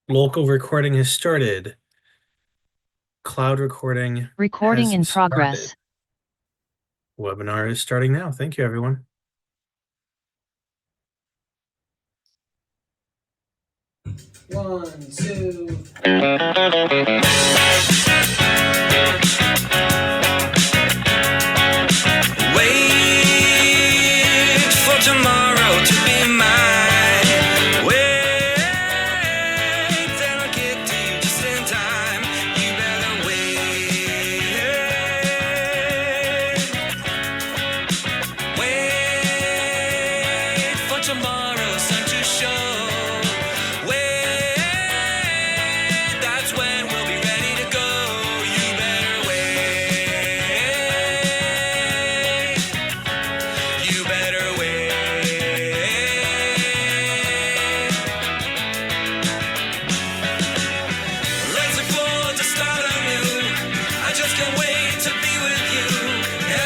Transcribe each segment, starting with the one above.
Local recording has started. Cloud recording Recording has in started. progress. Webinar is starting now. Thank you, everyone. One, two. Wait for tomorrow to be mine. Wait, then I'll get to you just in time. You better wait. Wait for tomorrow's sun to show. Wait, that's when we'll be ready to go. You better wait. You better wait. Let's explore to start anew. I just can't wait to be with you.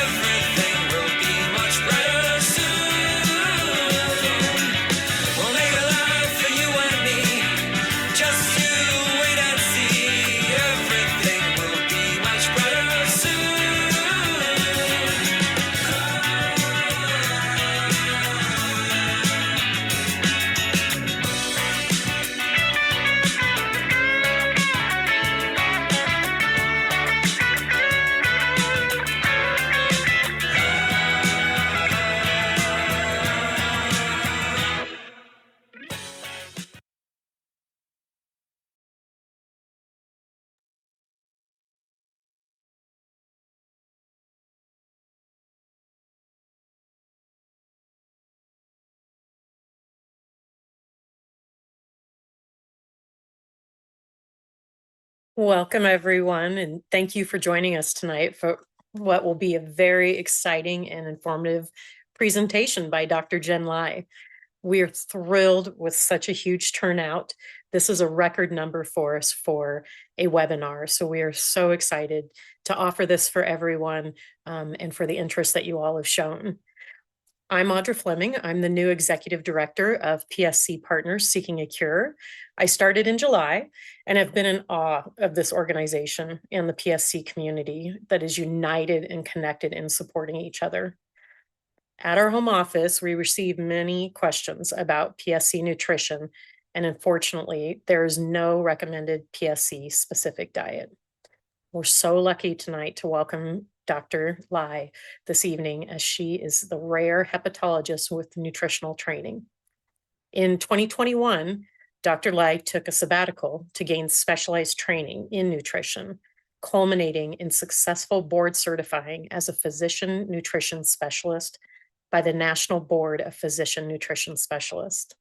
Everything will be much brighter soon. We'll make a life for you and me. Just you wait and see. Everything will be much brighter soon. Welcome, everyone, and thank you for joining us tonight for what will be a very exciting and informative presentation by Dr. Jen Lai. We are thrilled with such a huge turnout. This is a record number for us for a webinar, so we are so excited to offer this for everyone and for the interest that you all have shown. I'm Audra Fleming. I'm the new Executive Director of PSC Partners Seeking a Cure. I started in July and have been in awe of this organization and the PSC community that is united and connected in supporting each other. At our home office, we receive many questions about PSC nutrition, and unfortunately, there is no recommended PSC specific diet. We're so lucky tonight to welcome Dr. Lai this evening, as she is the rare hepatologist with nutritional training. In 2021, Dr. Lai took a sabbatical to gain specialized training in nutrition, culminating in successful board certifying as a physician nutrition specialist by the National Board of Physician Nutrition Specialists.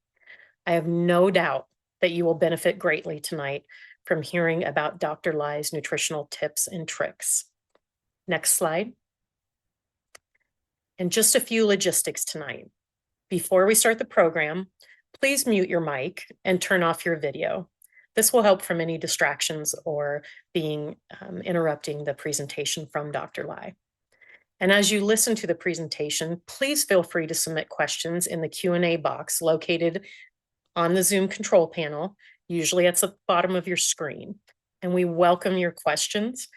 I have no doubt that you will benefit greatly tonight from hearing about Dr. Lai's nutritional tips and tricks. Next slide. And just a few logistics tonight. Before we start the program, please mute your mic and turn off your video. This will help from any distractions or being interrupting the presentation from Dr. Lai. And as you listen to the presentation, please feel free to submit questions in the Q&A box located on the Zoom control panel, usually at the bottom of your screen. And we welcome your questions.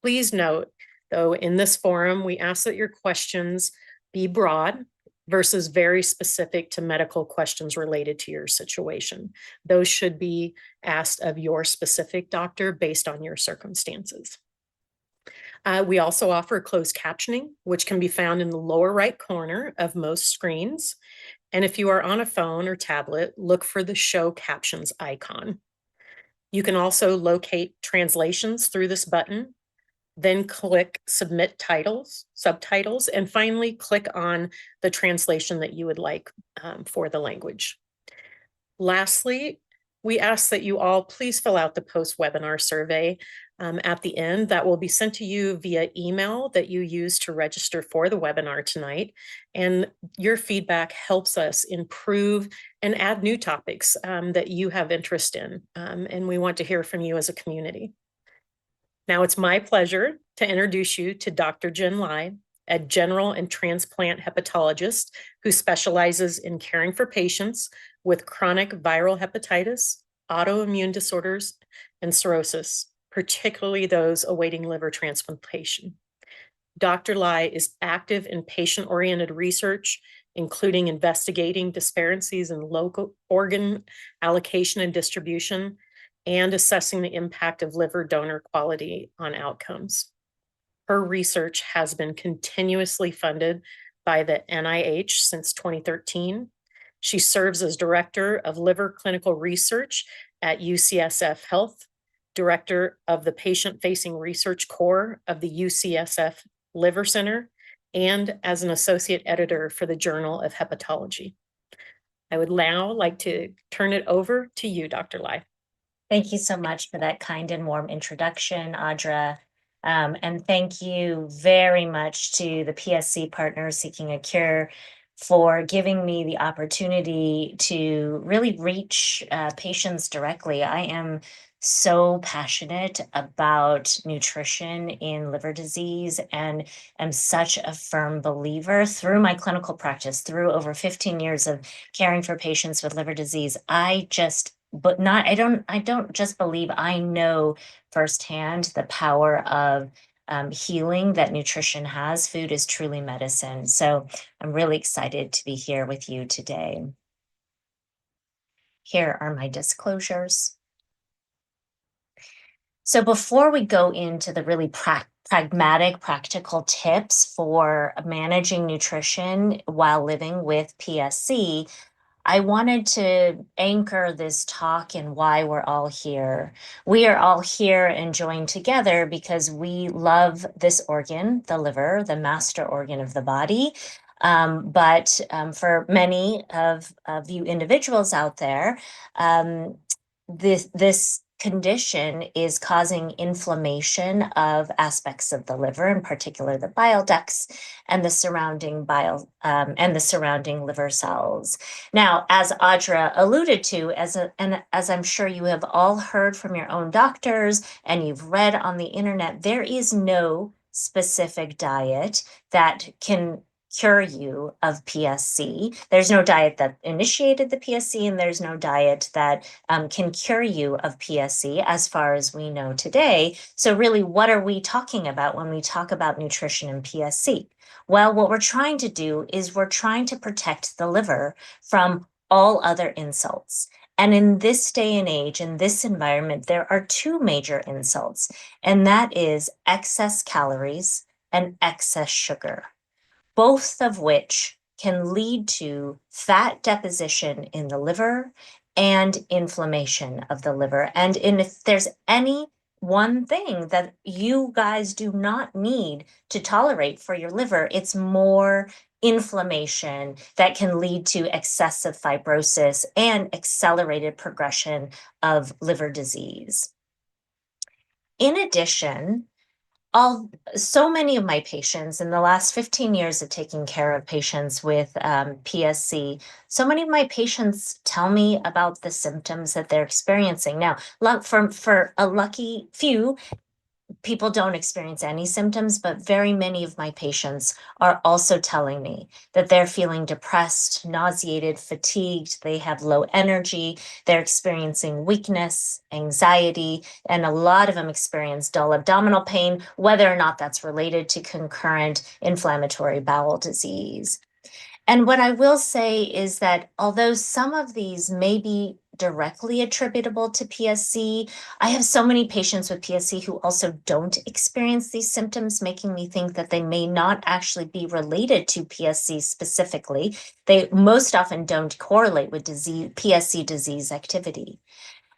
Please note, though, in this forum, we ask that your questions be broad versus very specific to medical questions related to your situation. Those should be asked of your specific doctor based on your circumstances. We also offer closed captioning, which can be found in the lower right corner of most screens. And if you are on a phone or tablet, look for the show captions icon. You can also locate translations through this button, then click submit subtitles, and finally click on the translation that you would like for the language. Lastly, we ask that you all please fill out the post-webinar survey at the end. That will be sent to you via email that you use to register for the webinar tonight. And your feedback helps us improve and add new topics that you have interest in. And we want to hear from you as a community. Now it's my pleasure to introduce you to Dr. Jen Lai, a general and transplant hepatologist who specializes in caring for patients with chronic viral hepatitis, autoimmune disorders and cirrhosis, particularly those awaiting liver transplantation. Dr. Lai is active in patient-oriented research, including investigating disparities in local organ allocation and distribution, and assessing the impact of liver donor quality on outcomes. Her research has been continuously funded by the NIH since 2013. She serves as Director of Liver Clinical Research at UCSF Health, Director of the Patient-Facing Research Core of the UCSF Liver Center, and as an Associate Editor for the Journal of Hepatology. I would now like to turn it over to you, Dr. Lai. Thank you so much for that kind and warm introduction, Audra. And thank you very much to the PSC Partners Seeking a Cure for giving me the opportunity to really reach patients directly. I am so passionate about nutrition in liver disease and am such a firm believer through my clinical practice, through over 15 years of caring for patients with liver disease. I don't just believe, I know firsthand the power of healing that nutrition has. Food is truly medicine. So I'm really excited to be here with you today. Here are my disclosures. So before we go into the really pragmatic, practical tips for managing nutrition while living with PSC, I wanted to anchor this talk in why we're all here. We are all here and joined together because we love this organ, the liver, the master organ of the body. But for many of you individuals out there, this condition is causing inflammation of aspects of the liver, in particular the bile ducts and the surrounding liver cells. Now, as Audra alluded to, and as I'm sure you have all heard from your own doctors and you've read on the internet, there is no specific diet that can cure you of PSC. There's no diet that initiated the PSC, and there's no diet that can cure you of PSC as far as we know today. So really, what are we talking about when we talk about nutrition and PSC? Well, what we're trying to do is we're trying to protect the liver from all other insults. And in this day and age, in this environment, there are two major insults, and that is excess calories and excess sugar, both of which can lead to fat deposition in the liver and inflammation of the liver. And if there's any one thing that you guys do not need to tolerate for your liver, it's more inflammation that can lead to excessive fibrosis and accelerated progression of liver disease. In addition, so many of my patients in the last 15 years of taking care of patients with PSC, so many of my patients tell me about the symptoms that they're experiencing. Now, for a lucky few, people don't experience any symptoms, but very many of my patients are also telling me that they're feeling depressed, nauseated, fatigued, they have low energy, they're experiencing weakness, anxiety, and a lot of them experience dull abdominal pain, whether or not that's related to concurrent inflammatory bowel disease. And what I will say is that although some of these may be directly attributable to PSC, I have so many patients with PSC who also don't experience these symptoms, making me think that they may not actually be related to PSC specifically. They most often don't correlate with PSC disease activity.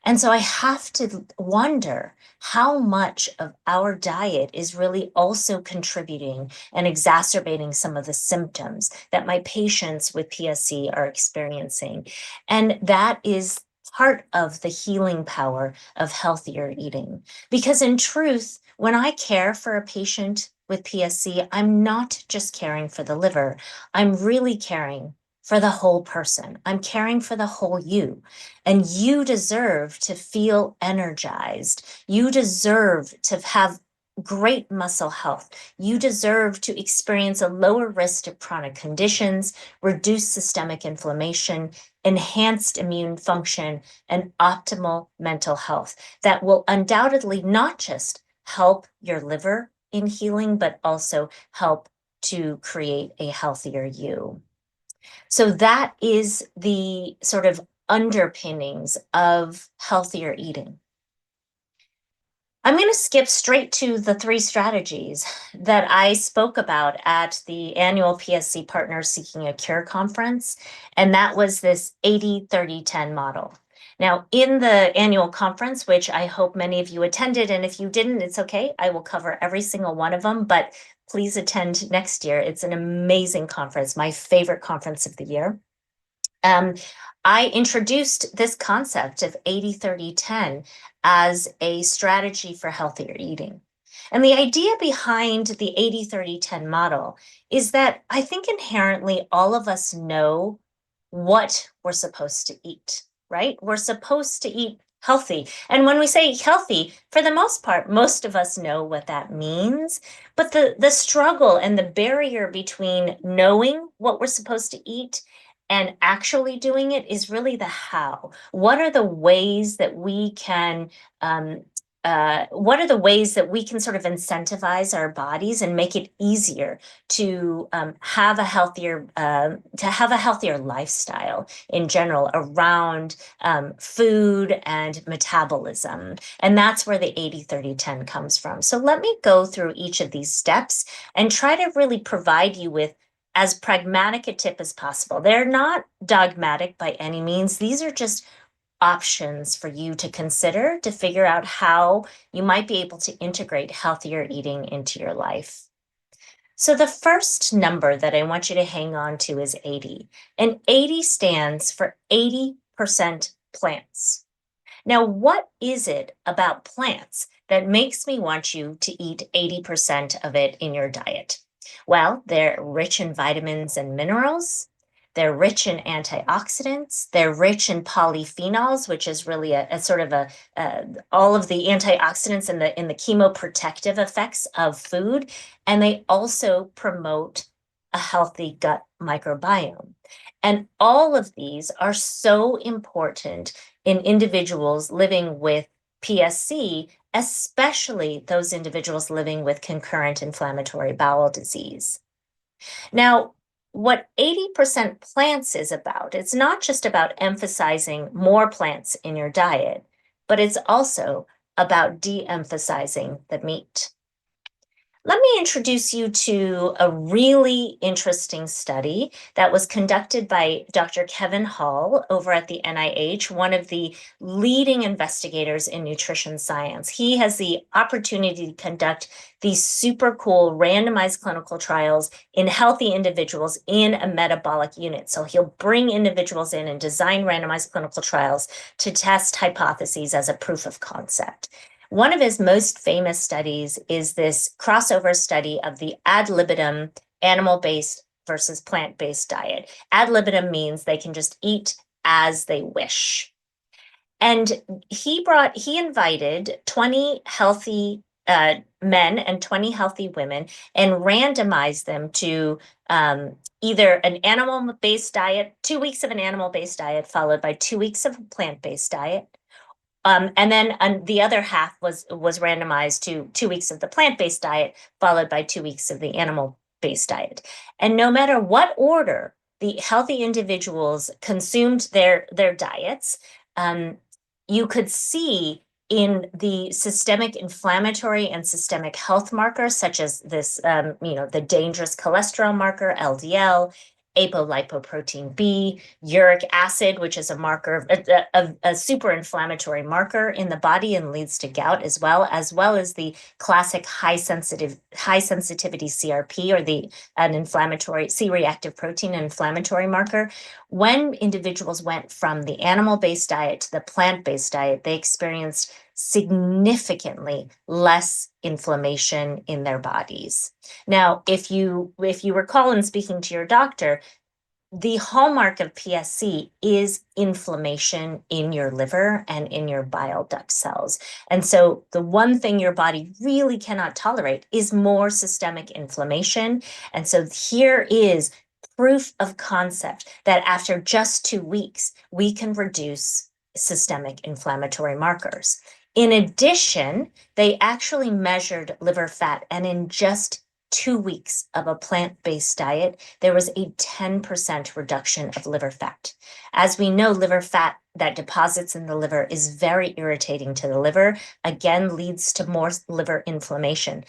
And so I have to wonder how much of our diet is really also contributing and exacerbating some of the symptoms that my patients with PSC are experiencing. And that is part of the healing power of healthier eating. Because in truth, when I care for a patient with PSC, I'm not just caring for the liver, I'm really caring for the whole person. I'm caring for the whole you. And you deserve to feel energized. You deserve to have great muscle health. You deserve to experience a lower risk of chronic conditions, reduce systemic inflammation, enhanced immune function, and optimal mental health that will undoubtedly not just help your liver in healing, but also help to create a healthier you. So that is the sort of underpinnings of healthier eating. I'm going to skip straight to the 3 strategies that I spoke about at the annual PSC Partners Seeking a Cure conference, and that was this 80-30-10 model. Now, in the annual conference, which I hope many of you attended, and if you didn't, it's okay. I will cover every single one of them, but please attend next year. It's an amazing conference, my favorite conference of the year. I introduced this concept of 80-30-10 as a strategy for healthier eating. And the idea behind the 80-30-10 model is that I think inherently all of us know what we're supposed to eat, right? We're supposed to eat healthy. And when we say healthy, for the most part, most of us know what that means. But the struggle and the barrier between knowing what we're supposed to eat and actually doing it is really the how. What are the ways that we can sort of incentivize our bodies and make it easier to have a healthier lifestyle in general around food and metabolism? And that's where the 80-30-10 comes from. So let me go through each of these steps and try to really provide you with as pragmatic a tip as possible. They're not dogmatic by any means. These are just options for you to consider to figure out how you might be able to integrate healthier eating into your life. So the first number that I want you to hang on to is 80. And 80 stands for 80% plants. Now, what is it about plants that makes me want you to eat 80% of it in your diet? Well, they're rich in vitamins and minerals. They're rich in antioxidants. They're rich in polyphenols, which is really a sort of all of the antioxidants and the chemoprotective effects of food. And they also promote a healthy gut microbiome. And all of these are so important in individuals living with PSC, especially those individuals living with concurrent inflammatory bowel disease. Now, what 80% plants is about, it's not just about emphasizing more plants in your diet, but it's also about de-emphasizing the meat. Let me introduce you to a really interesting study that was conducted by Dr. Kevin Hall over at the NIH, one of the leading investigators in nutrition science. He has the opportunity to conduct these super cool randomized clinical trials in healthy individuals in a metabolic unit. So he'll bring individuals in and design randomized clinical trials to test hypotheses as a proof of concept. One of his most famous studies is this crossover study of the ad libitum animal-based versus plant-based diet. Ad libitum means they can just eat as they wish. And he invited 20 healthy men and 20 healthy women and randomized them to either an animal-based diet, 2 weeks of an animal-based diet, followed by 2 weeks of a plant-based diet. And then the other half was randomized to 2 weeks of the plant-based diet, followed by 2 weeks of the animal-based diet. And no matter what order the healthy individuals consumed their diets, you could see in the systemic inflammatory and systemic health markers, such as this, the dangerous cholesterol marker, LDL, apolipoprotein B, uric acid, which is a marker of a super inflammatory marker in the body and leads to gout as well as the classic high sensitivity CRP, or an inflammatory C-reactive protein inflammatory marker. When individuals went from the animal-based diet to the plant-based diet, they experienced significantly less inflammation in their bodies. Now, if you recall in speaking to your doctor, the hallmark of PSC is inflammation in your liver and in your bile duct cells. And so the one thing your body really cannot tolerate is more systemic inflammation. And so here is proof of concept that after just 2 weeks, we can reduce systemic inflammatory markers. In addition, they actually measured liver fat, and in just 2 weeks of a plant-based diet, there was a 10% reduction of liver fat. As we know, liver fat that deposits in the liver is very irritating to the liver, again, leads to more liver inflammation.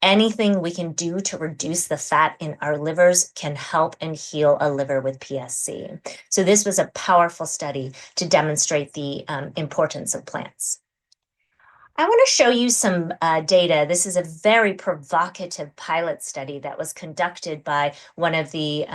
Anything we can do to reduce the fat in our livers can help and heal a liver with PSC. So this was a powerful study to demonstrate the importance of plants. I want to show you some data. This is a very provocative pilot study that was conducted by one of the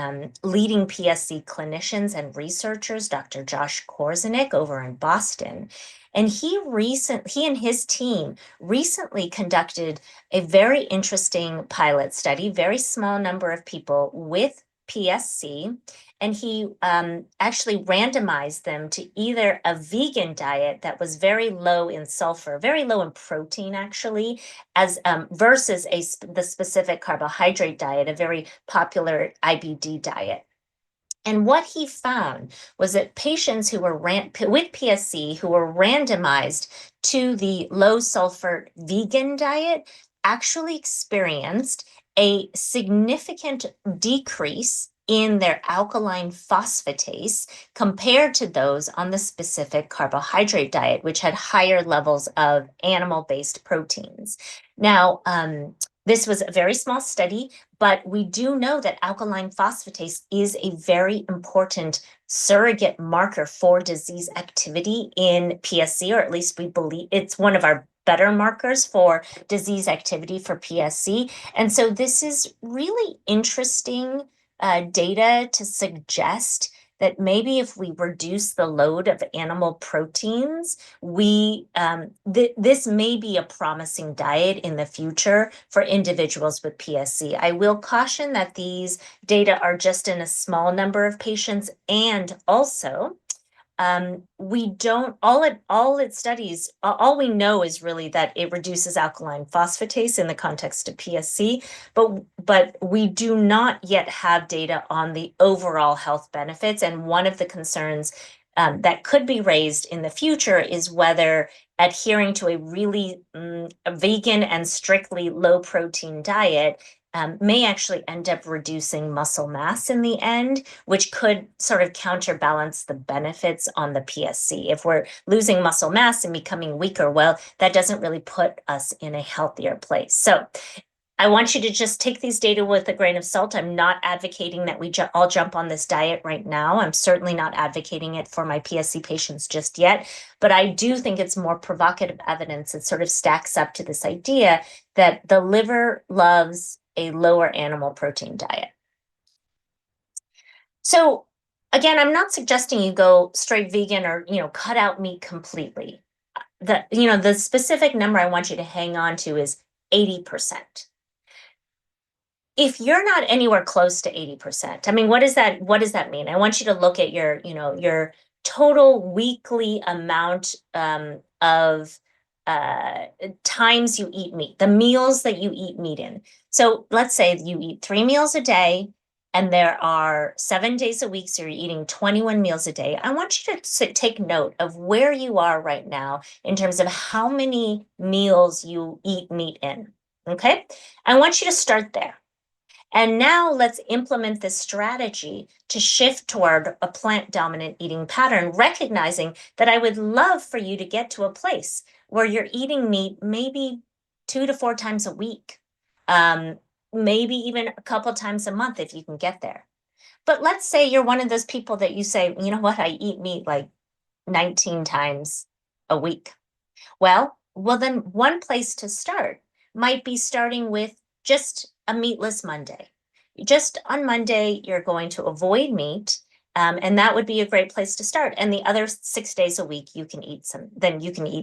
leading PSC clinicians and researchers, Dr. Josh Korzenik over in Boston. And he and his team recently conducted a very interesting pilot study, very small number of people with PSC, and he actually randomized them to either a vegan diet that was very low in sulfur, very low in protein actually, as versus the specific carbohydrate diet, a very popular IBD diet. And what he found was that patients who were with PSC who were randomized to the low sulfur vegan diet actually experienced a significant decrease in their alkaline phosphatase compared to those on the specific carbohydrate diet, which had higher levels of animal-based proteins. Now, this was a very small study, but we do know that alkaline phosphatase is a very important surrogate marker for disease activity in PSC, or at least we believe it's one of our better markers for disease activity for PSC. And so this is really interesting data to suggest that maybe if we reduce the load of animal proteins, this may be a promising diet in the future for individuals with PSC. I will caution that these data are just in a small number of patients, and also we don't, all it studies, all we know is really that it reduces alkaline phosphatase in the context of PSC, but we do not yet have data on the overall health benefits. And one of the concerns that could be raised in the future is whether adhering to a really vegan and strictly low protein diet may actually end up reducing muscle mass in the end, which could sort of counterbalance the benefits on the PSC. If we're losing muscle mass and becoming weaker, well, that doesn't really put us in a healthier place. So I want you to just take these data with a grain of salt. I'm not advocating that we all jump on this diet right now. I'm certainly not advocating it for my PSC patients just yet, but I do think it's more provocative evidence that sort of stacks up to this idea that the liver loves a lower animal protein diet. So again, I'm not suggesting you go straight vegan or, cut out meat completely. The specific number I want you to hang on to is 80%. If you're not anywhere close to 80%, I mean, what does that mean? I want you to look at your total weekly amount of times you eat meat, the meals that you eat meat in. So let's say you eat 3 meals a day and there are 7 days a week, so you're eating 21 meals a day. I want you to take note of where you are right now in terms of how many meals you eat meat in, okay? I want you to start there. And now let's implement this strategy to shift toward a plant-dominant eating pattern, recognizing that I would love for you to get to a place where you're eating meat maybe 2 to 4 times a week, maybe even a couple times a month if you can get there. But let's say you're one of those people that you say, you know what, I eat meat like 19 times a week. Well, then one place to start might be starting with just a meatless Monday. Just on Monday, you're going to avoid meat, and that would be a great place to start. And the other 6 days a week, you can eat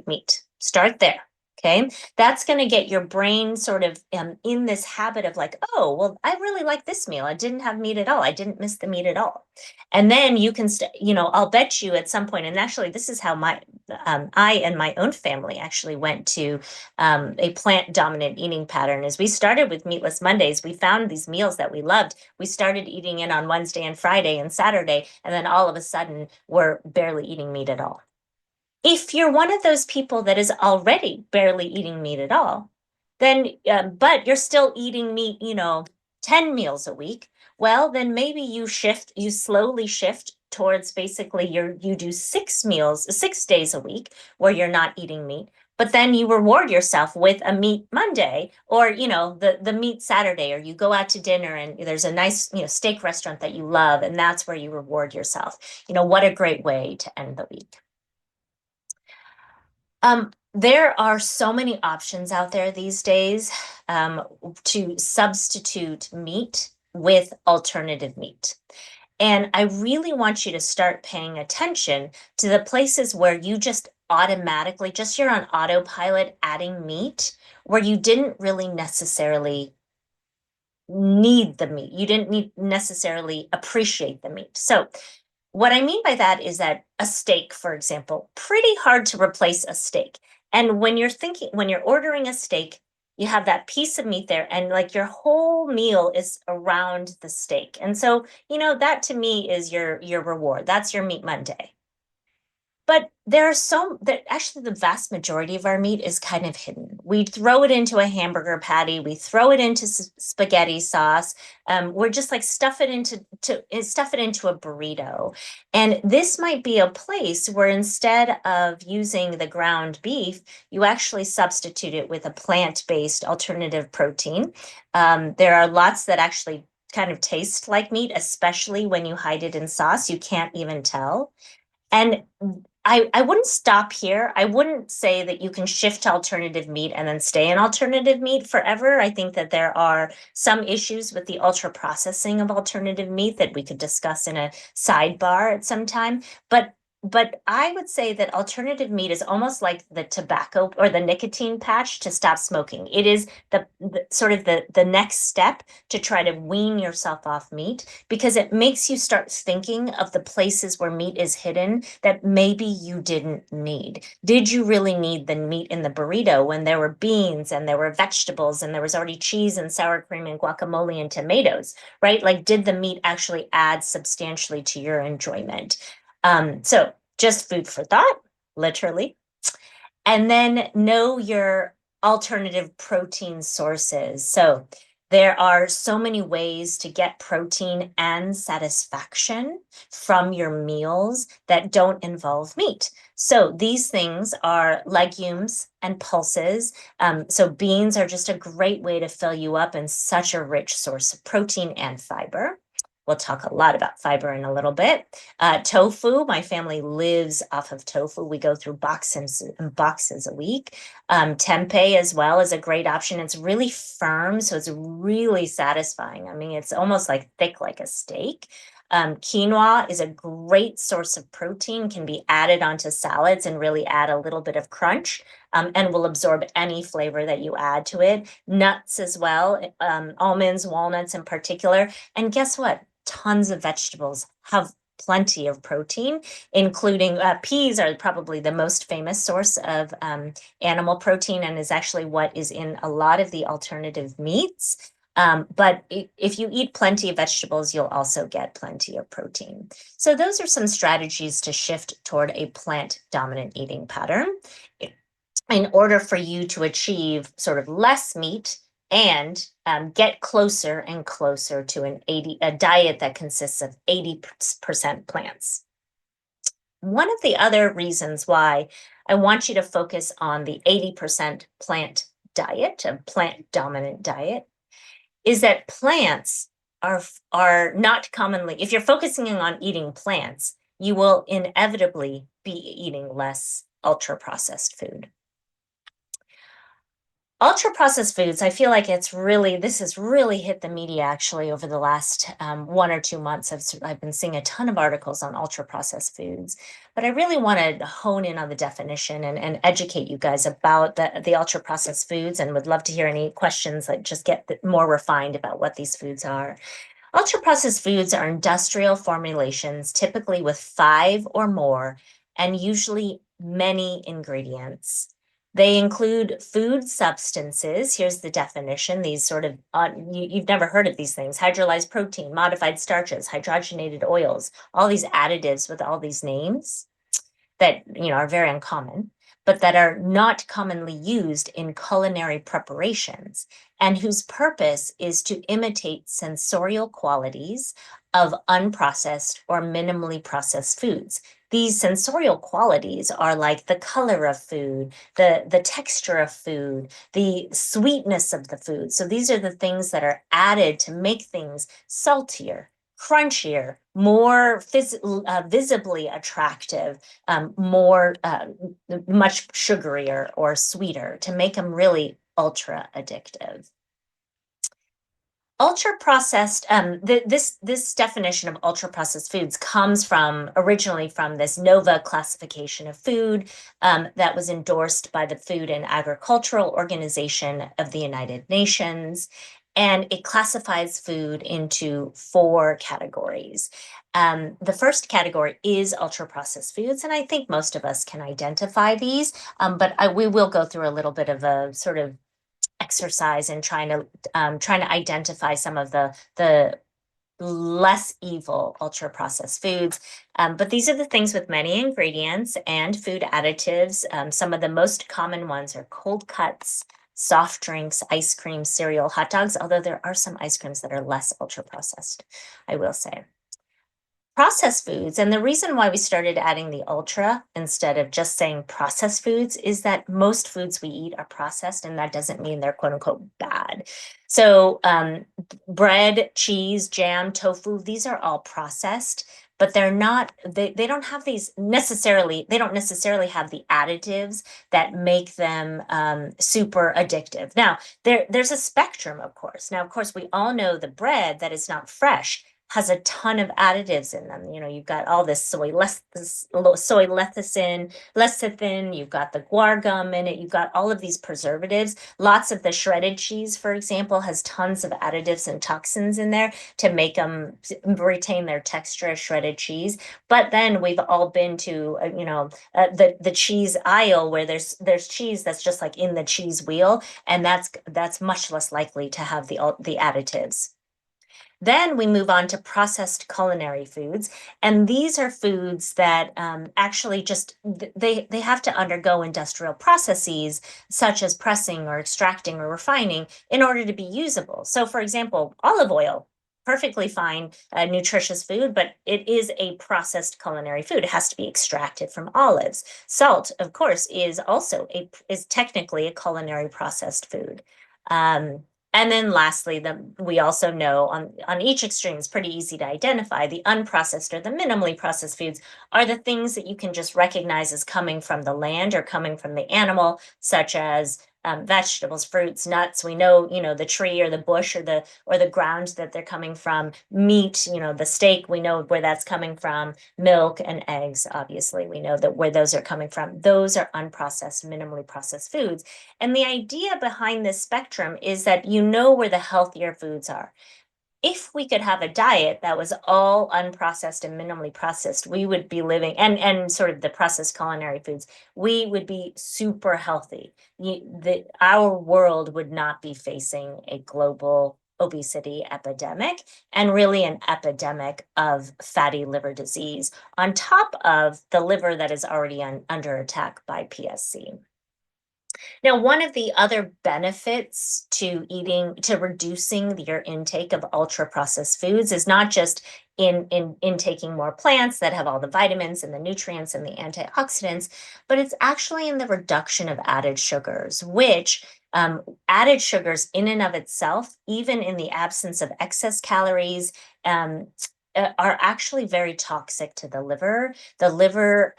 meat. Start there. Okay, that's going to get your brain sort of in this habit of like, oh, well, I really like this meal. I didn't have meat at all. I didn't miss the meat at all. And then you can, I'll bet you at some point, and actually, this is how I and my own family actually went to a plant dominant eating pattern. As we started with meatless Mondays, we found these meals that we loved. We started eating it on Wednesday and Friday and Saturday, and then all of a sudden, we're barely eating meat at all. If you're one of those people that is already barely eating meat at all, then, but you're still eating meat, 10 meals a week, well, then maybe you slowly shift towards basically you do 6 days a week where you're not eating meat, but then you reward yourself with a meat Monday or, the meat Saturday, or you go out to dinner and there's a nice, steak restaurant that you love, and that's where you reward yourself. What a great way to end the week. There are so many options out there these days to substitute meat with alternative meat. And I really want you to start paying attention to the places where you just automatically, you're on autopilot adding meat, where you didn't really necessarily need the meat. You didn't necessarily appreciate the meat. So what I mean by that is that a steak, for example, pretty hard to replace a steak. And when you're ordering a steak, you have that piece of meat there, and like your whole meal is around the steak. And so, that to me is your reward. That's your Meat Monday. But actually the vast majority of our meat is kind of hidden. We throw it into a hamburger patty, we throw it into spaghetti sauce. We're just like stuff it into a burrito. And this might be a place where instead of using the ground beef, you actually substitute it with a plant-based alternative protein. There are lots that actually kind of taste like meat, especially when you hide it in sauce. You can't even tell. And I wouldn't stop here. I wouldn't say that you can shift to alternative meat and then stay in alternative meat forever. I think that there are some issues with the ultra processing of alternative meat that we could discuss in a sidebar at some time. But I would say that alternative meat is almost like the tobacco or the nicotine patch to stop smoking. It is the sort of the next step to try to wean yourself off meat, because it makes you start thinking of the places where meat is hidden that maybe you didn't need. Did you really need the meat in the burrito when there were beans and there were vegetables and there was already cheese and sour cream and guacamole and tomatoes, right? Like, did the meat actually add substantially to your enjoyment? So just food for thought, literally. And then know your alternative protein sources. So there are so many ways to get protein and satisfaction from your meals that don't involve meat. So these things are legumes and pulses. So beans are just a great way to fill you up and such a rich source of protein and fiber. We'll talk a lot about fiber in a little bit. Tofu, my family lives off of tofu. We go through boxes and boxes a week. Tempeh as well is a great option. It's really firm, so it's really satisfying. I mean, it's almost like thick like a steak. Quinoa is a great source of protein, can be added onto salads and really add a little bit of crunch, and will absorb any flavor that you add to it. Nuts as well, almonds, walnuts in particular. And guess what? Tons of vegetables have plenty of protein, including peas are probably the most famous source of animal protein, and is actually what is in a lot of the alternative meats. But if you eat plenty of vegetables, you'll also get plenty of protein. So those are some strategies to shift toward a plant-dominant eating pattern in order for you to achieve sort of less meat and get closer and closer to a diet that consists of 80% plants. One of the other reasons why I want you to focus on the 80% plant diet, a plant-dominant diet, is that plants are not commonly, if you're focusing on eating plants, you will inevitably be eating less ultra-processed food. Ultra processed foods, I feel like this has really hit the media actually over the last 1 or 2 months. I've been seeing a ton of articles on ultra processed foods, but I really want to hone in on the definition and educate you guys about the ultra processed foods, and would love to hear any questions that just get more refined about what these foods are. Ultra processed foods are industrial formulations, typically with 5 or more, and usually many ingredients. They include food substances. Here's the definition. These sort of, you've never heard of these things: hydrolyzed protein, modified starches, hydrogenated oils, all these additives with all these names that are very uncommon, but that are not commonly used in culinary preparations, and whose purpose is to imitate sensorial qualities of unprocessed or minimally processed foods. These sensorial qualities are like the color of food, the texture of food, the sweetness of the food. So these are the things that are added to make things saltier, crunchier, more visibly attractive, much sugarier or sweeter, to make them really ultra addictive. Ultra processed, this definition of ultra processed foods comes originally from this NOVA classification of food that was endorsed by the Food and Agricultural Organization of the United Nations. And it classifies food into 4 categories. The first category is ultra processed foods, and I think most of us can identify these, but we will go through a little bit of a sort of exercise in trying to identify some of the less evil ultra processed foods. But these are the things with many ingredients and food additives. Some of the most common ones are cold cuts, soft drinks, ice cream, cereal, hot dogs, although there are some ice creams that are less ultra processed, I will say. Processed foods, and the reason why we started adding the ultra instead of just saying processed foods is that most foods we eat are processed, and that doesn't mean they're quote unquote bad. So bread, cheese, jam, tofu, these are all processed, but they're not, they don't have these necessarily, they don't necessarily have the additives that make them super addictive. Now, there's a spectrum, of course. Now, of course, we all know the bread that is not fresh has a ton of additives in them. You've got all this soy lecithin, you've got the guar gum in it, you've got all of these preservatives. Lots of the shredded cheese, for example, has tons of additives and toxins in there to make them retain their texture as shredded cheese. But then we've all been to, the cheese aisle where there's cheese that's just like in the cheese wheel, and that's much less likely to have the additives. Then we move on to processed culinary foods, and these are foods that actually just they have to undergo industrial processes such as pressing or extracting or refining in order to be usable. So, for example, olive oil, perfectly fine, nutritious food, but it is a processed culinary food. It has to be extracted from olives. Salt, of course, is technically a culinary processed food. And then lastly, we also know on each extreme, it's pretty easy to identify. The unprocessed or the minimally processed foods are the things that you can just recognize as coming from the land or coming from the animal, such as vegetables, fruits, nuts. We know, the tree or the bush or the ground that they're coming from. Meat, the steak, we know where that's coming from. Milk and eggs, obviously, we know that where those are coming from. Those are unprocessed, minimally processed foods. And the idea behind this spectrum is that you know where the healthier foods are. If we could have a diet that was all unprocessed and minimally processed, we would be living, and sort of the processed culinary foods, we would be super healthy. Our world would not be facing a global obesity epidemic and really an epidemic of fatty liver disease on top of the liver that is already under attack by PSC. Now, one of the other benefits to reducing your intake of ultra processed foods is not just in taking more plants that have all the vitamins and the nutrients and the antioxidants, but it's actually in the reduction of added sugars, which added sugars in and of itself, even in the absence of excess calories, are actually very toxic to the liver. The liver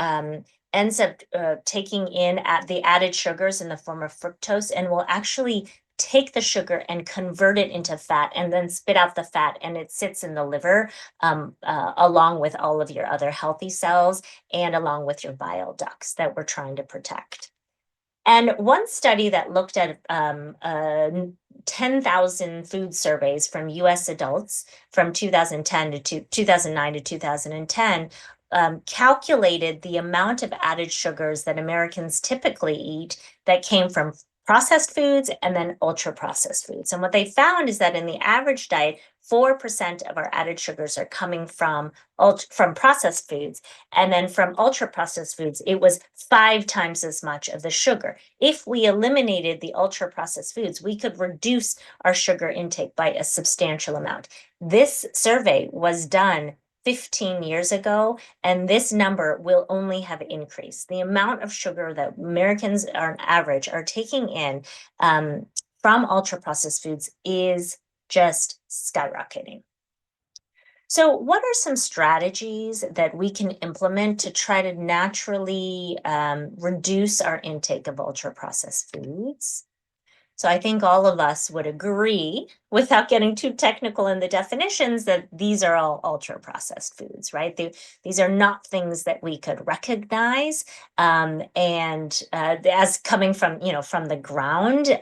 ends up taking in the added sugars in the form of fructose and will actually take the sugar and convert it into fat and then spit out the fat, and it sits in the liver along with all of your other healthy cells and along with your bile ducts that we're trying to protect. And one study that looked at 10,000 food surveys from US adults from 2010 to 2009 to 2010 calculated the amount of added sugars that Americans typically eat that came from processed foods and then ultra processed foods. And what they found is that in the average diet, 4% of our added sugars are coming from processed foods. And then from ultra processed foods, it was 5 times as much of the sugar. If we eliminated the ultra processed foods, we could reduce our sugar intake by a substantial amount. This survey was done 15 years ago, and this number will only have increased. The amount of sugar that Americans on average are taking in from ultra processed foods is just skyrocketing. So what are some strategies that we can implement to try to naturally reduce our intake of ultra processed foods? So I think all of us would agree, without getting too technical in the definitions, that these are all ultra processed foods, right? These are not things that we could recognize and as coming from, from the ground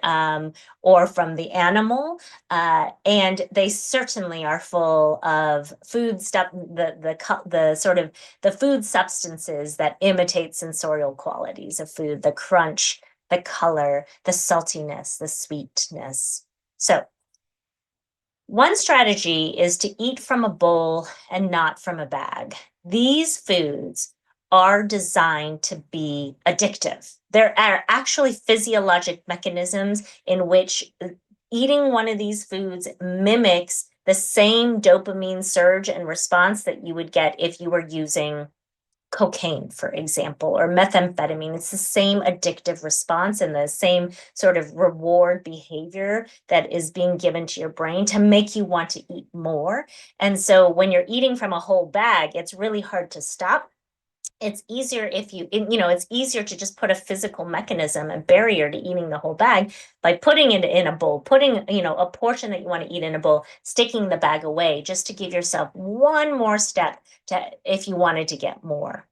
or from the animal. And they certainly are full of food stuff, the sort of the food substances that imitate sensorial qualities of food, the crunch, the color, the saltiness, the sweetness. So one strategy is to eat from a bowl and not from a bag. These foods are designed to be addictive. There are actually physiologic mechanisms in which eating one of these foods mimics the same dopamine surge and response that you would get if you were using cocaine, for example, or methamphetamine. It's the same addictive response and the same sort of reward behavior that is being given to your brain to make you want to eat more. And so when you're eating from a whole bag, it's really hard to stop. It's easier it's easier to just put a physical mechanism, a barrier to eating the whole bag by putting it in a bowl, putting, a portion that you want to eat in a bowl, sticking the bag away, just to give yourself one more step if you wanted to get more.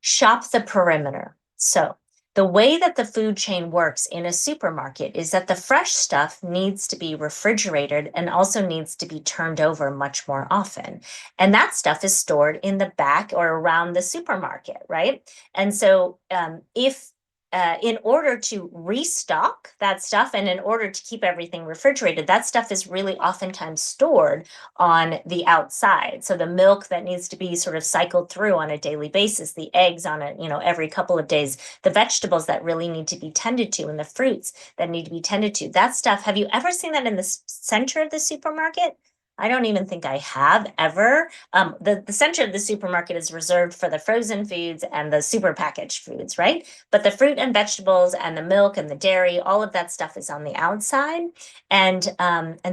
Shop the perimeter. So the way that the food chain works in a supermarket is that the fresh stuff needs to be refrigerated and also needs to be turned over much more often. And that stuff is stored in the back or around the supermarket, right? And so in order to restock that stuff and in order to keep everything refrigerated, that stuff is really oftentimes stored on the outside. So the milk that needs to be sort of cycled through on a daily basis, the eggs on every couple of days, the vegetables that really need to be tended to, and the fruits that need to be tended to. That stuff, have you ever seen that in the center of the supermarket? I don't even think I have ever. The center of the supermarket is reserved for the frozen foods and the super packaged foods, right? But the fruit and vegetables and the milk and the dairy, all of that stuff is on the outside. And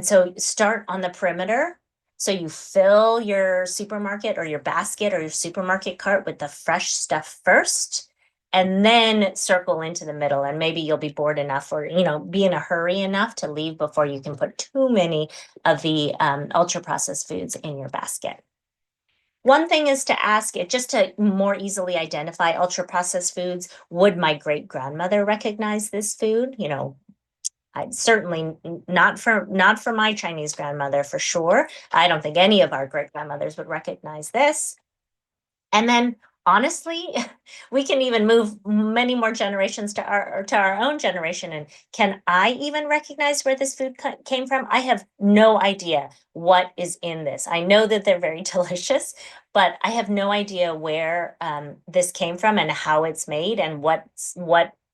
so start on the perimeter. So you fill your supermarket or your basket or your supermarket cart with the fresh stuff first, and then circle into the middle, and maybe you'll be bored enough or be in a hurry enough to leave before you can put too many of the ultra processed foods in your basket. One thing is to ask it just to more easily identify ultra processed foods. Would my great grandmother recognize this food? I certainly not for my Chinese grandmother, for sure. I don't think any of our great grandmothers would recognize this. And then honestly, we can even move many more generations to our own generation. And can I even recognize where this food came from? I have no idea what is in this. I know that they're very delicious, but I have no idea where this came from and how it's made and what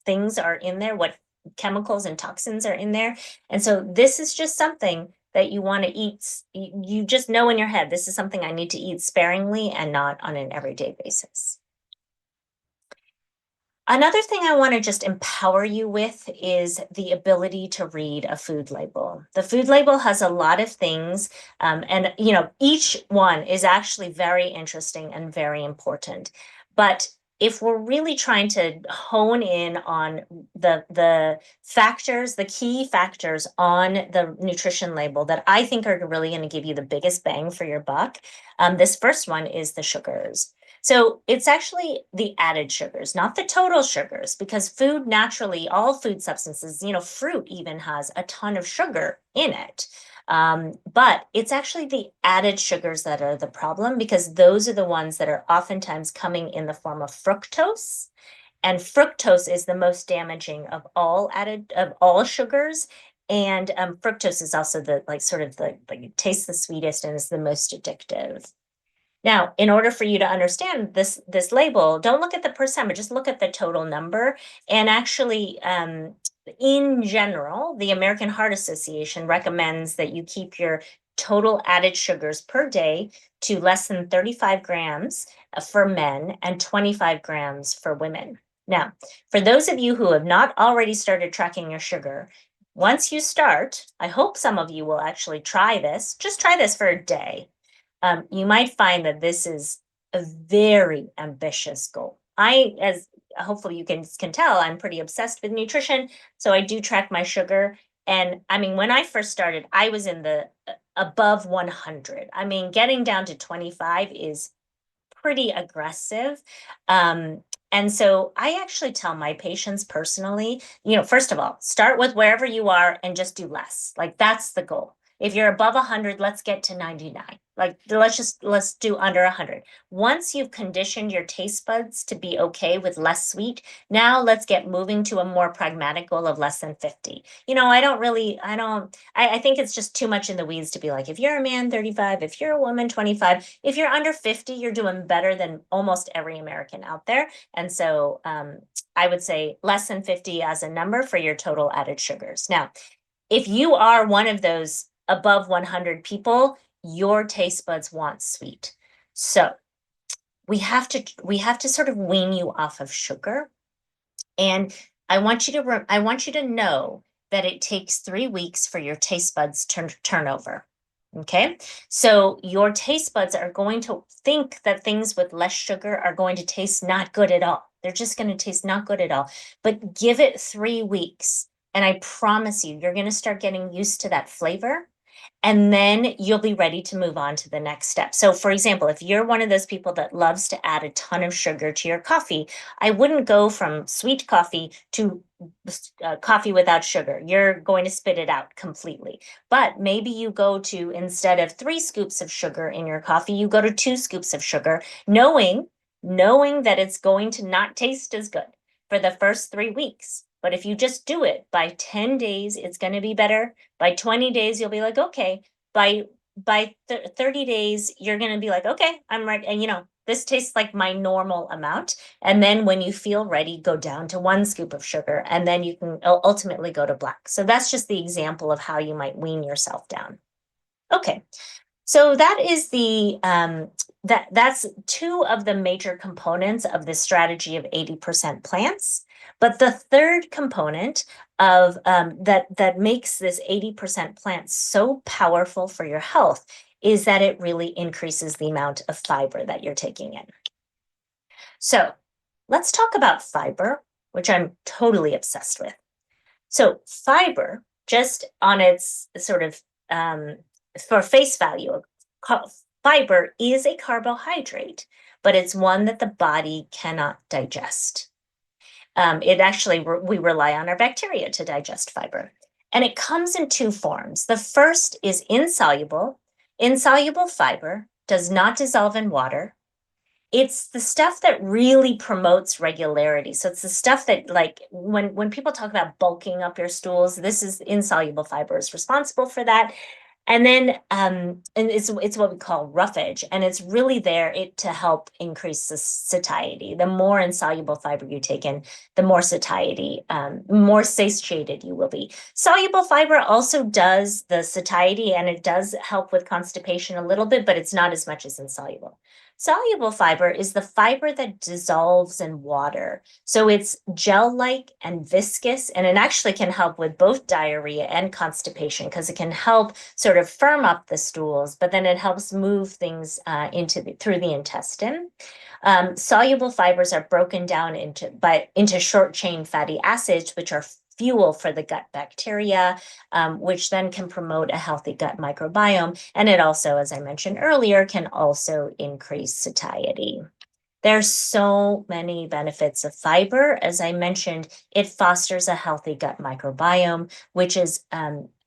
things are in there, what chemicals and toxins are in there. And so this is just something that you want to eat. You just know in your head, this is something I need to eat sparingly and not on an everyday basis. Another thing I want to just empower you with is the ability to read a food label. The food label has a lot of things, and each one is actually very interesting and very important. But if we're really trying to hone in on the factors, the key factors on the nutrition label that I think are really going to give you the biggest bang for your buck, this first one is the sugars. So it's actually the added sugars, not the total sugars, because food naturally, all food substances, fruit even has a ton of sugar in it. But it's actually the added sugars that are the problem, because those are the ones that are oftentimes coming in the form of fructose. And fructose is the most damaging of all sugars. And fructose is also the it tastes the sweetest and is the most addictive. Now, in order for you to understand this label, don't look at the percent, but just look at the total number. And actually, in general, the American Heart Association recommends that you keep your total added sugars per day to less than 35 grams for men and 25 grams for women. Now, for those of you who have not already started tracking your sugar, once you start, I hope some of you will actually try this. Just try this for a day. You might find that this is a very ambitious goal. As hopefully you can tell, I'm pretty obsessed with nutrition. So I do track my sugar. And I mean, when I first started, I was in the above 100. I mean, getting down to 25 is pretty aggressive. And so I actually tell my patients personally, first of all, start with wherever you are and just do less. Like, that's the goal. If you're above 100, let's get to 99. Like, let's do under 100. Once you've conditioned your taste buds to be okay with less sweet, now let's get moving to a more pragmatic goal of less than 50. I think it's just too much in the weeds to be like, if you're a man, 35, if you're a woman, 25, if you're under 50, you're doing better than almost every American out there. And so I would say less than 50 as a number for your total added sugars. Now, if you are one of those above 100 people, your taste buds want sweet. So we have to sort of wean you off of sugar. And I want you to know that it takes 3 weeks for your taste buds to turn over. Okay, so your taste buds are going to think that things with less sugar are going to taste not good at all. They're just going to taste not good at all. But give it 3 weeks, and I promise you're going to start getting used to that flavor. And then you'll be ready to move on to the next step. So for example, if you're one of those people that loves to add a ton of sugar to your coffee, I wouldn't go from sweet coffee to coffee without sugar. You're going to spit it out completely. But maybe you go to, instead of 3 scoops of sugar in your coffee, you go to 2 scoops of sugar, knowing that it's going to not taste as good for the first 3 weeks. But if you just do it, by 10 days, it's going to be better. By 20 days, you'll be like, okay. By 30 days, you're going to be like, okay, I'm ready. And this tastes like my normal amount. And then when you feel ready, go down to 1 scoop of sugar, and then you can ultimately go to black. So that's just the example of how you might wean yourself down. Okay. So that is that's 2 of the major components of the strategy of 80% plants. But the third component of that makes this 80% plant so powerful for your health is that it really increases the amount of fiber that you're taking in. So let's talk about fiber, which I'm totally obsessed with. So fiber, just on its sort of for face value, fiber is a carbohydrate, but it's one that the body cannot digest. We rely on our bacteria to digest fiber. And it comes in 2 forms. The first is insoluble. Insoluble fiber does not dissolve in water. It's the stuff that really promotes regularity. So it's the stuff that, like, when people talk about bulking up your stools, this is insoluble fiber is responsible for that. And then and it's what we call roughage, and it's really there to help increase the satiety. The more insoluble fiber you take in, the more satiety, more satiated you will be. Soluble fiber also does the satiety, and it does help with constipation a little bit, but it's not as much as insoluble. Soluble fiber is the fiber that dissolves in water. So it's gel-like and viscous, and it actually can help with both diarrhea and constipation because it can help sort of firm up the stools, but then it helps move things through the intestine. Soluble fibers are broken down into short chain fatty acids, which are fuel for the gut bacteria, which then can promote a healthy gut microbiome. And it also, as I mentioned earlier, can also increase satiety. There's so many benefits of fiber. As I mentioned, it fosters a healthy gut microbiome, which is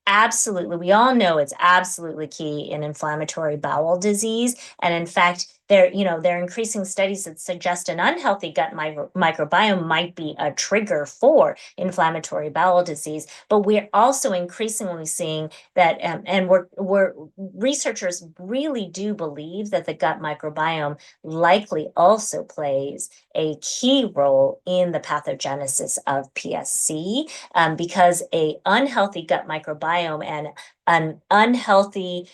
absolutely, we all know it's absolutely key in inflammatory bowel disease. And in fact, there are increasing studies that suggest an unhealthy gut microbiome might be a trigger for inflammatory bowel disease. But we're also increasingly seeing that, and we're researchers really do believe that the gut microbiome likely also plays a key role in the pathogenesis of PSC, because a unhealthy gut microbiome and an unhealthy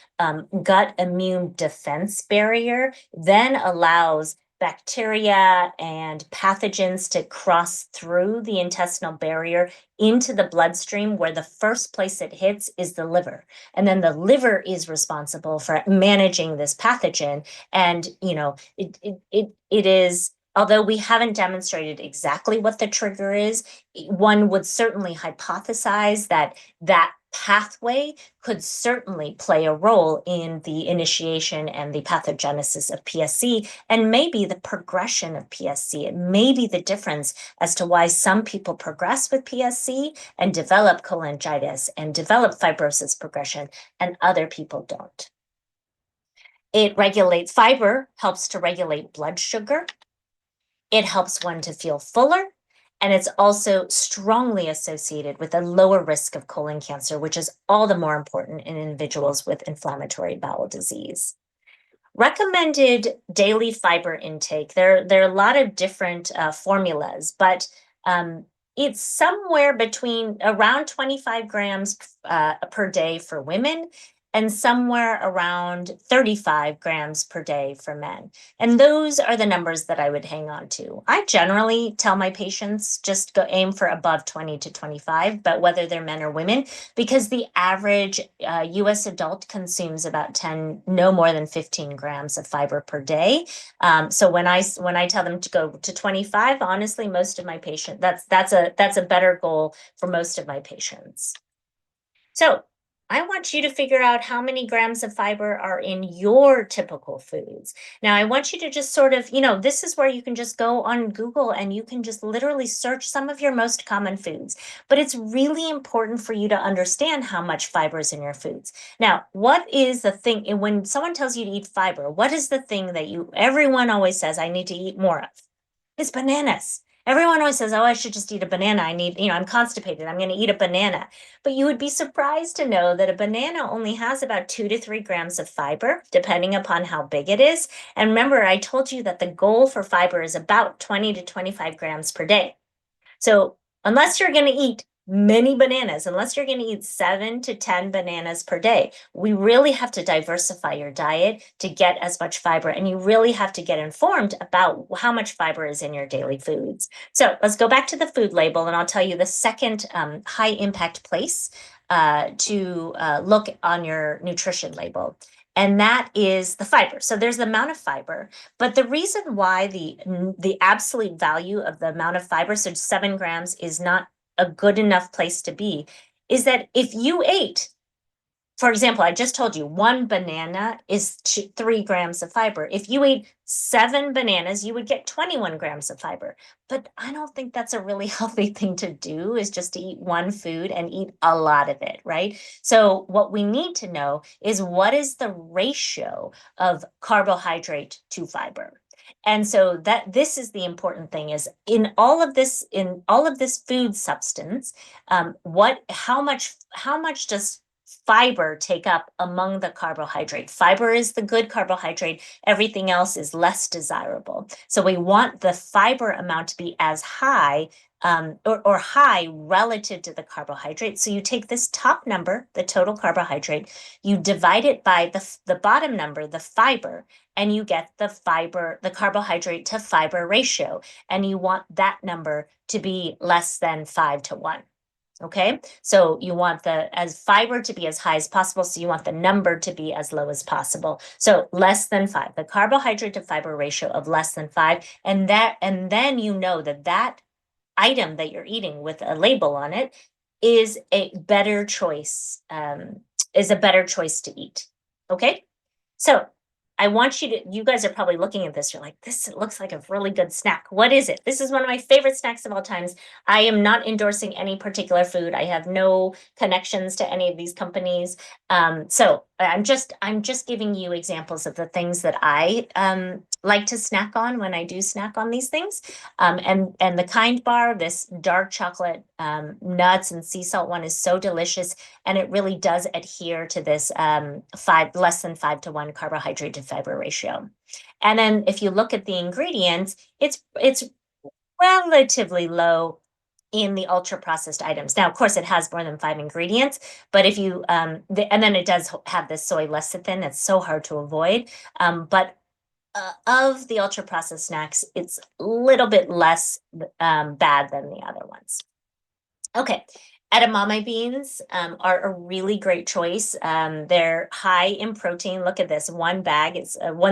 gut immune defense barrier then allows bacteria and pathogens to cross through the intestinal barrier into the bloodstream, where the first place it hits is the liver. And then the liver is responsible for managing this pathogen. And, it is, although we haven't demonstrated exactly what the trigger is, one would certainly hypothesize that that pathway could certainly play a role in the initiation and the pathogenesis of PSC, and maybe the progression of PSC. It may be the difference as to why some people progress with PSC and develop cholangitis and develop fibrosis progression, and other people don't. It regulates, fiber helps to regulate blood sugar. It helps one to feel fuller. And it's also strongly associated with a lower risk of colon cancer, which is all the more important in individuals with inflammatory bowel disease. Recommended daily fiber intake. There are a lot of different formulas, but it's somewhere between around 25 grams per day for women, and somewhere around 35 grams per day for men. And those are the numbers that I would hang on to. I generally tell my patients just go aim for above 20 to 25, but whether they're men or women, because the average US adult consumes about no more than 15 grams of fiber per day. So when I tell them to go to 25, honestly, most of my patients, that's a better goal for most of my patients. So I want you to figure out how many grams of fiber are in your typical foods. Now, I want you to just sort of, this is where you can just go on Google and you can just literally search some of your most common foods. But it's really important for you to understand how much fiber is in your foods. Now, what is the thing, when someone tells you to eat fiber, what is the thing that everyone always says, I need to eat more of? It's bananas. Everyone always says, oh, I should just eat a banana. I'm constipated. I'm going to eat a banana. But you would be surprised to know that a banana only has about 2 to 3 grams of fiber, depending upon how big it is. And remember, I told you that the goal for fiber is about 20 to 25 grams per day. So unless you're going to eat many bananas, unless you're going to eat 7 to 10 bananas per day, we really have to diversify your diet to get as much fiber. And you really have to get informed about how much fiber is in your daily foods. So let's go back to the food label, and I'll tell you the second high impact place to look on your nutrition label. And that is the fiber. So there's the amount of fiber, but the reason why the absolute value of the amount of fiber, so 7 grams, is not a good enough place to be, is that if you ate, for example, I just told you 1 banana is 3 grams of fiber. If you ate 7 bananas, you would get 21 grams of fiber. But I don't think that's a really healthy thing to do, is just to eat one food and eat a lot of it, right? So what we need to know is, what is the ratio of carbohydrate to fiber? And so this is the important thing, is in all of this food substance, how much does fiber take up among the carbohydrate? Fiber is the good carbohydrate. Everything else is less desirable. So we want the fiber amount to be as high or high relative to the carbohydrate. So you take this top number, the total carbohydrate, you divide it by the bottom number, the fiber, and you get the carbohydrate to fiber ratio. And you want that number to be less than 5 to 1. Okay, so you want the fiber to be as high as possible, so you want the number to be as low as possible. So less than 5, the carbohydrate to fiber ratio of less than 5, and then you know that item that you're eating with a label on it is a better choice, to eat. Okay, so I want you guys are probably looking at this. You're like, this looks like a really good snack. What is it? This is one of my favorite snacks of all times. I am not endorsing any particular food. I have no connections to any of these companies. So I'm just giving you examples of the things that I like to snack on when I do snack on these things. And the Kind Bar, this dark chocolate nuts and sea salt one, is so delicious, and it really does adhere to this less than 5-to-1 carbohydrate to fiber ratio. And then if you look at the ingredients, it's relatively low in the ultra processed items. Now, of course, it has more than 5 ingredients, but if you and then it does have this soy lecithin that's so hard to avoid. But of the ultra processed snacks, it's a little bit less bad than the other ones. Okay, edamame beans are a really great choice. They're high in protein. Look at this, one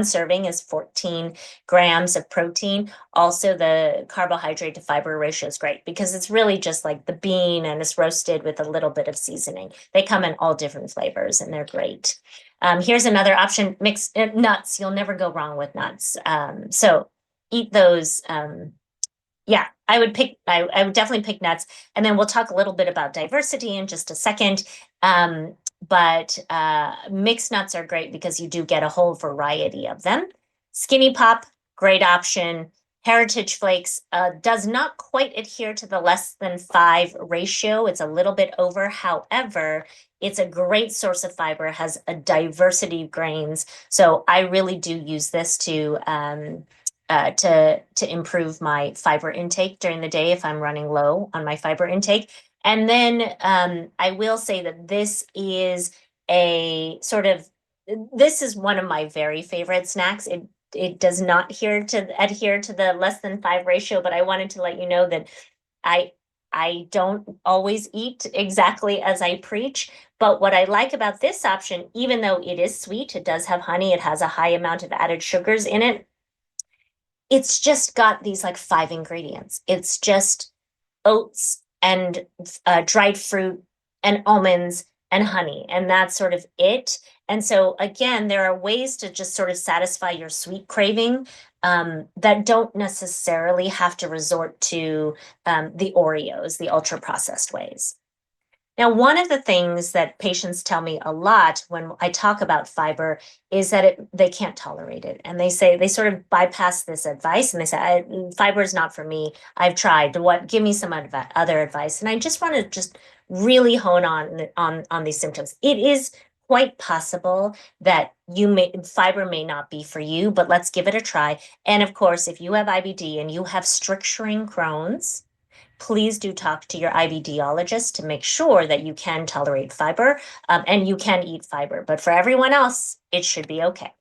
serving is 14 grams of protein. Also, the carbohydrate to fiber ratio is great because it's really just like the bean, and it's roasted with a little bit of seasoning. They come in all different flavors, and they're great. Here's another option, mixed nuts. You'll never go wrong with nuts. So eat those. Yeah, I would definitely pick nuts. And then we'll talk a little bit about diversity in just a second. But mixed nuts are great because you do get a whole variety of them. Skinny Pop, great option. Heritage Flakes does not quite adhere to the less than 5 ratio. It's a little bit over. However, it's a great source of fiber, has a diversity of grains. So I really do use this to improve my fiber intake during the day if I'm running low on my fiber intake. And then I will say that this is one of my very favorite snacks. It does not adhere to the less than 5 ratio, but I wanted to let you know that I don't always eat exactly as I preach. But what I like about this option, even though it is sweet, it does have honey, it has a high amount of added sugars in it. It's just got these like 5 ingredients. It's just oats and dried fruit and almonds and honey, and that's sort of it. And so again, there are ways to just sort of satisfy your sweet craving that don't necessarily have to resort to the Oreos, the ultra processed ways. Now, one of the things that patients tell me a lot when I talk about fiber is that they can't tolerate it. And they say, they sort of bypass this advice and they say, fiber is not for me. I've tried. Give me some other advice. And I just want to just really hone on these symptoms. It is quite possible that fiber may not be for you, but let's give it a try. And of course, if you have IBD and you have stricturing Crohn's, please do talk to your IBDologist to make sure that you can tolerate fiber and you can eat fiber. But for everyone else, it should be okay.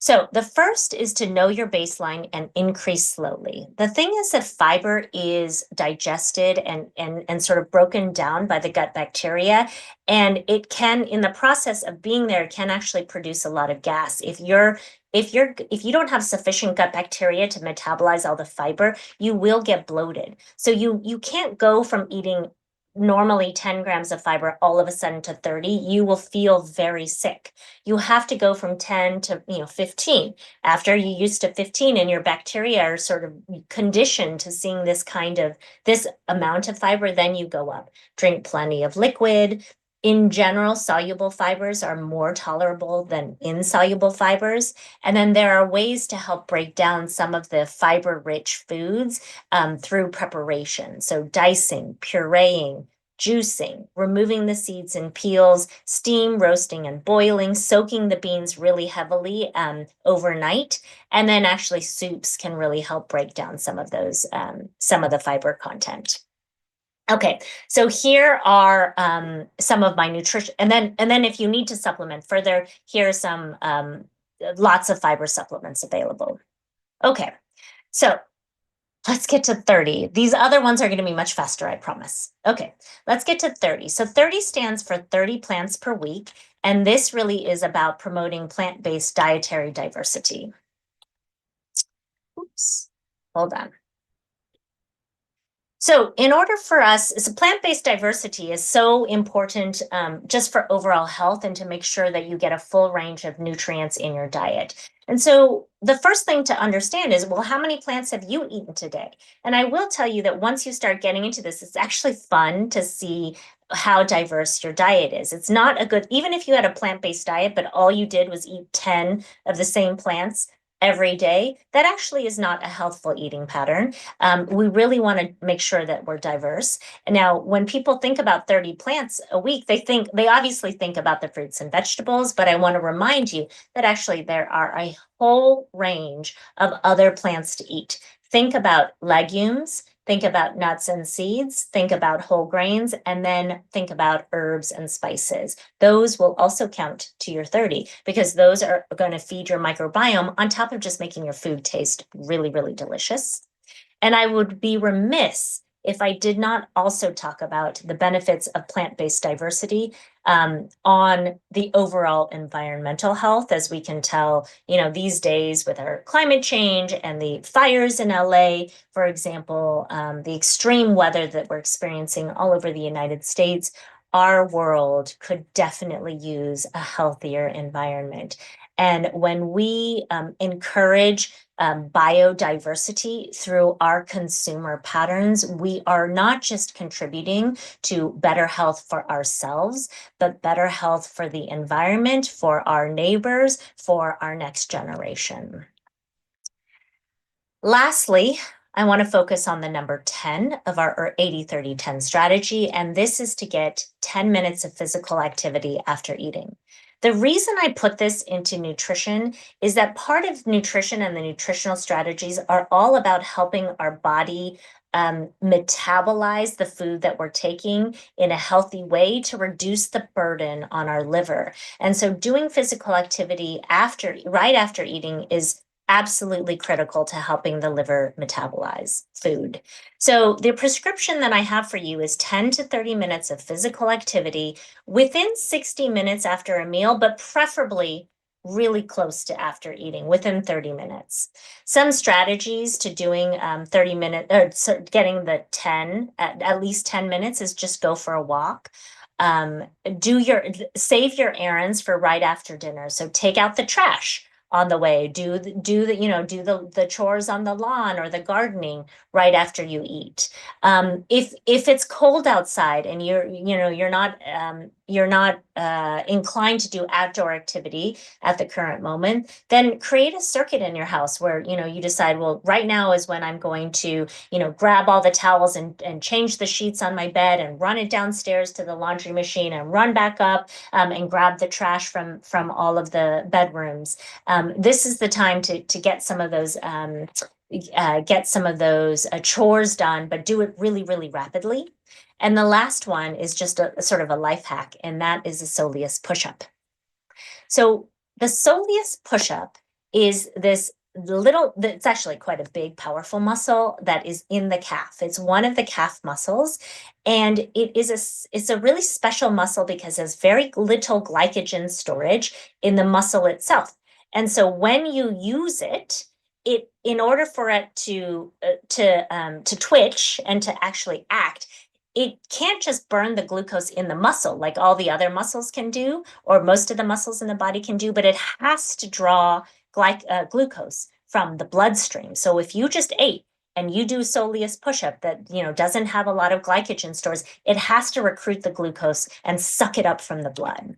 So the first is to know your baseline and increase slowly. The thing is that fiber is digested and sort of broken down by the gut bacteria, and it can, in the process of being there, it can actually produce a lot of gas. If you don't have sufficient gut bacteria to metabolize all the fiber, you will get bloated. So you can't go from eating normally 10 grams of fiber all of a sudden to 30. You will feel very sick. You have to go from 10 to 15. After you used to 15 and your bacteria are sort of conditioned to seeing this amount of fiber, then you go up. Drink plenty of liquid. In general, soluble fibers are more tolerable than insoluble fibers. And then there are ways to help break down some of the fiber-rich foods through preparation. So dicing, pureeing, juicing, removing the seeds and peels, steam, roasting, and boiling, soaking the beans really heavily overnight. And then actually soups can really help break down some of the fiber content. Okay, so here are some of my nutrition, and then if you need to supplement further, here are some lots of fiber supplements available. Okay, so Let's get to 30. These other ones are going to be much faster, I promise. Okay, let's get to 30. So 30 stands for 30 plants per week, and this really is about promoting plant-based dietary diversity. Oops, hold on. So in order for us, so plant-based diversity is so important just for overall health and to make sure that you get a full range of nutrients in your diet. And so the first thing to understand is, well, how many plants have you eaten today? And I will tell you that once you start getting into this, it's actually fun to see how diverse your diet is. It's not a good, even if you had a plant-based diet, but all you did was eat 10 of the same plants every day, that actually is not a healthful eating pattern. We really want to make sure that we're diverse. Now, when people think about 30 plants a week, they obviously think about the fruits and vegetables, but I want to remind you that actually there are a whole range of other plants to eat. Think about legumes, think about nuts and seeds, think about whole grains, and then think about herbs and spices. Those will also count to your 30 because those are going to feed your microbiome on top of just making your food taste really, really delicious. And I would be remiss if I did not also talk about the benefits of plant-based diversity on the overall environmental health. As we can tell, these days with our climate change and the fires in LA, for example, the extreme weather that we're experiencing all over the United States, our world could definitely use a healthier environment. And when we encourage biodiversity through our consumer patterns, we are not just contributing to better health for ourselves, but better health for the environment, for our neighbors, for our next generation. Lastly, I want to focus on the number 10 of our 80-30-10 strategy, and this is to get 10 minutes of physical activity after eating. The reason I put this into nutrition is that part of nutrition and the nutritional strategies are all about helping our body metabolize the food that we're taking in a healthy way to reduce the burden on our liver. And so doing physical activity right after eating is absolutely critical to helping the liver metabolize food. So the prescription that I have for you is 10 to 30 minutes of physical activity within 60 minutes after a meal, but preferably really close to after eating, within 30 minutes. Some strategies to doing 30 minutes, or getting the 10, at least 10 minutes is just go for a walk. Save your errands for right after dinner. So take out the trash on the way, do the chores on the lawn or the gardening right after you eat. If it's cold outside and you're not inclined to do outdoor activity at the current moment, then create a circuit in your house where you decide, well, right now is when I'm going to grab all the towels and change the sheets on my bed and run it downstairs to the laundry machine and run back up and grab the trash from all of the bedrooms. This is the time to get some of those chores done, but do it really, really rapidly. And the last one is just a sort of a life hack, and that is a soleus push-up. So the soleus push-up is it's actually quite a big, powerful muscle that is in the calf. It's one of the calf muscles, and it's a really special muscle because there's very little glycogen storage in the muscle itself. And so when you use it, in order for it to twitch and to actually act, it can't just burn the glucose in the muscle like all the other muscles can do, or most of the muscles in the body can do, but it has to draw glucose from the bloodstream. So if you just ate and you do soleus push-up that doesn't have a lot of glycogen stores, it has to recruit the glucose and suck it up from the blood.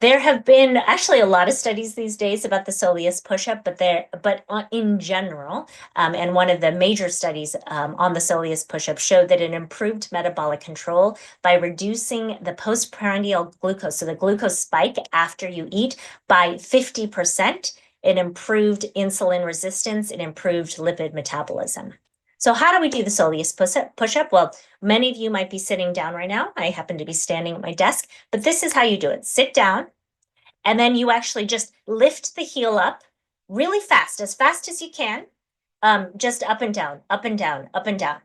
There have been actually a lot of studies these days about the soleus push-up, but in general, and one of the major studies on the soleus push-up showed that it improved metabolic control by reducing the postprandial glucose, so the glucose spike after you eat, by 50%. It improved insulin resistance, it improved lipid metabolism. So how do we do the soleus push-up? Well, many of you might be sitting down right now. I happen to be standing at my desk, but this is how you do it. Sit down, and then you actually just lift the heel up really fast, as you can, just up and down, up and down, up and down.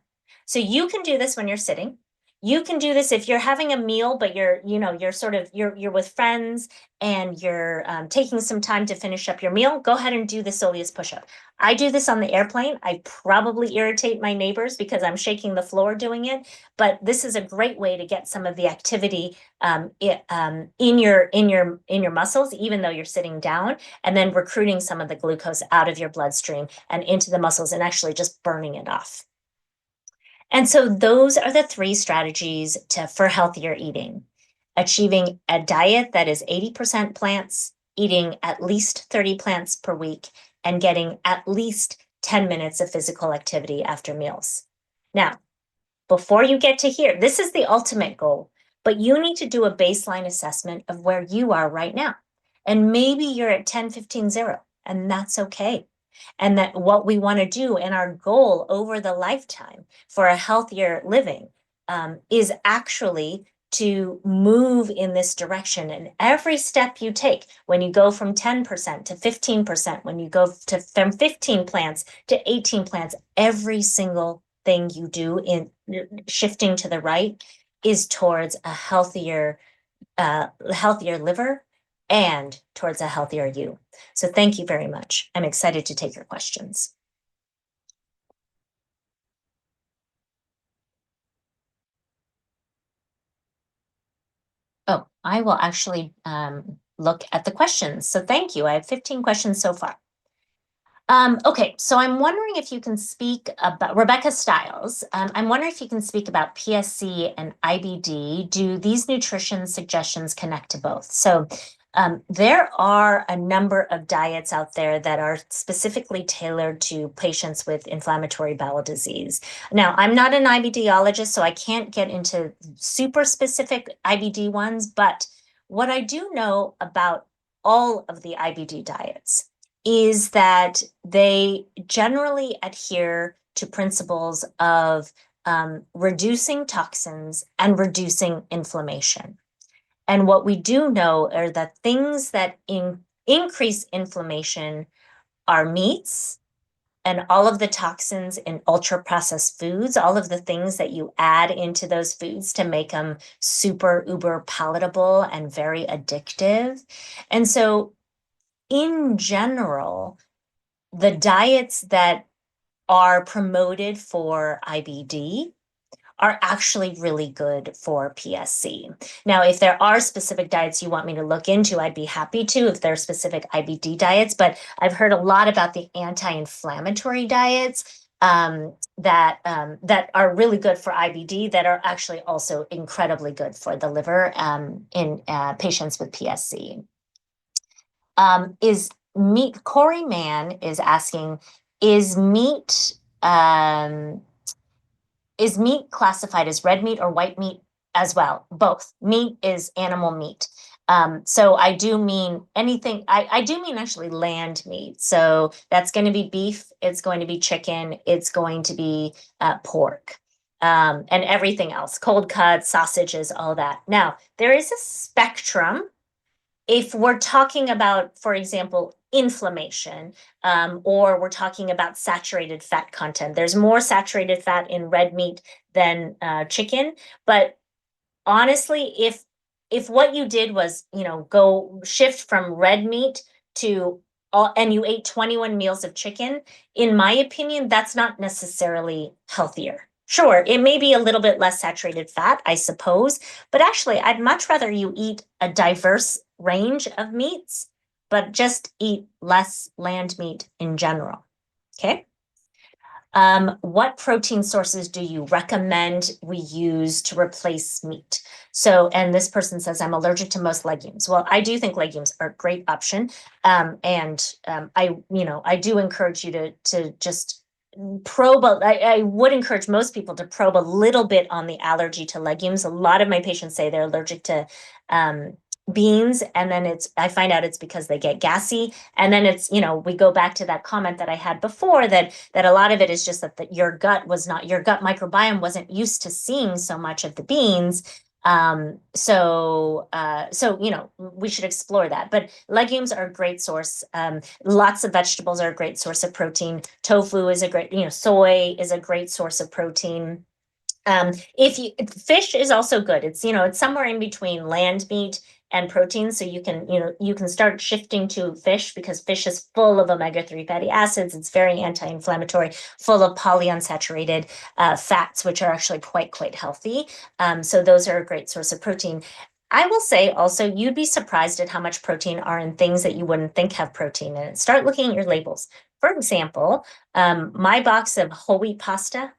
So you can do this when you're sitting. You can do this if you're having a meal, but you're with friends and you're taking some time to finish up your meal. Go ahead and do the soleus push-up. I do this on the airplane. I probably irritate my neighbors because I'm shaking the floor doing it, but this is a great way to get some of the activity in your muscles, even though you're sitting down, and then recruiting some of the glucose out of your bloodstream and into the muscles and actually just burning it off. And so those are the three strategies for healthier eating. Achieving a diet that is 80% plants, eating at least 30 plants per week, and getting at least 10 minutes of physical activity after meals. Now, before you get to here, this is the ultimate goal, but you need to do a baseline assessment of where you are right now. And maybe you're at 10, 15, 0, and that's okay. And that what we want to do and our goal over the lifetime for a healthier living is actually to move in this direction. And every step you take, when you go from 10% to 15%, when you go from 15 plants to 18 plants, every single thing you do in shifting to the right is towards a healthier liver and towards a healthier you. So thank you very much. I'm excited to take your questions. Oh, I will actually look at the questions. So thank you. I have 15 questions so far. Okay, so I'm wondering if you can speak about Rebecca Stiles. I'm wondering if you can speak about PSC and IBD. Do these nutrition suggestions connect to both? So there are a number of diets out there that are specifically tailored to patients with inflammatory bowel disease. Now, I'm not an IBDologist, so I can't get into super specific IBD ones, but what I do know about all of the IBD diets is that they generally adhere to principles of reducing toxins and reducing inflammation. And what we do know are that things that increase inflammation are meats and all of the toxins in ultra processed foods, all of the things that you add into those foods to make them super uber palatable and very addictive. And so in general, the diets that are promoted for IBD are actually really good for PSC. Now, if there are specific diets you want me to look into, I'd be happy to if there are specific IBD diets, but I've heard a lot about the anti-inflammatory diets that are really good for IBD that are actually also incredibly good for the liver in patients with PSC. Is meat, Corey Mann is asking, is meat classified as red meat or white meat as well? Both. Meat is animal meat. So I do mean anything, I do mean actually land meat. So that's going to be beef, it's going to be chicken, it's going to be pork, and everything else, cold cuts, sausages, all that. Now, there is a spectrum. If we're talking about, for example, inflammation, or we're talking about saturated fat content, there's more saturated fat in red meat than chicken. But honestly, if what you did was, go shift from red meat to and you ate 21 meals of chicken, in my opinion, that's not necessarily healthier. Sure, it may be a little bit less saturated fat, I suppose, but actually, I'd much rather you eat a diverse range of meats, but just eat less land meat in general. Okay. What protein sources do you recommend we use to replace meat? So, and this person says, I'm allergic to most legumes. Well, I do think legumes are a great option. I do encourage you to just probe. I would encourage most people to probe a little bit on the allergy to legumes. A lot of my patients say they're allergic to beans, and then I find out it's because they get gassy, and then it's, we go back to that comment that I had before that a lot of it is just that your gut microbiome wasn't used to seeing so much of the beans, So we should explore that. But legumes are a great source. Lots of vegetables are a great source of protein. Tofu is a great, soy is a great source of protein. Fish is also good. It's somewhere in between land meat and protein. So you can start shifting to fish because fish is full of omega-3 fatty acids. It's very anti-inflammatory, full of polyunsaturated fats, which are actually quite healthy. So those are a great source of protein. I will say also, you'd be surprised at how much protein are in things that you wouldn't think have protein in it. Start looking at your labels. For example, my box of whole wheat pasta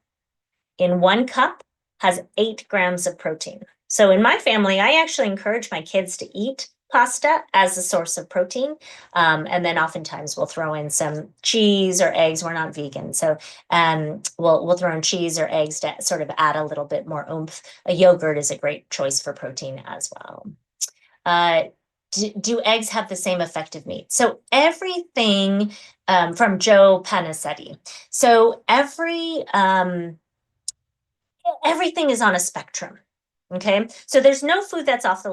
in 1 cup has 8 grams of protein. So in my family, I actually encourage my kids to eat pasta as a source of protein. And then oftentimes we'll throw in some cheese or eggs. We're not vegan. So we'll throw in cheese or eggs to sort of add a little bit more oomph. A yogurt is a great choice for protein as well. Do eggs have the same effect of meat? So everything from Joe Panisetti. So everything is on a spectrum. Okay, so there's no food that's off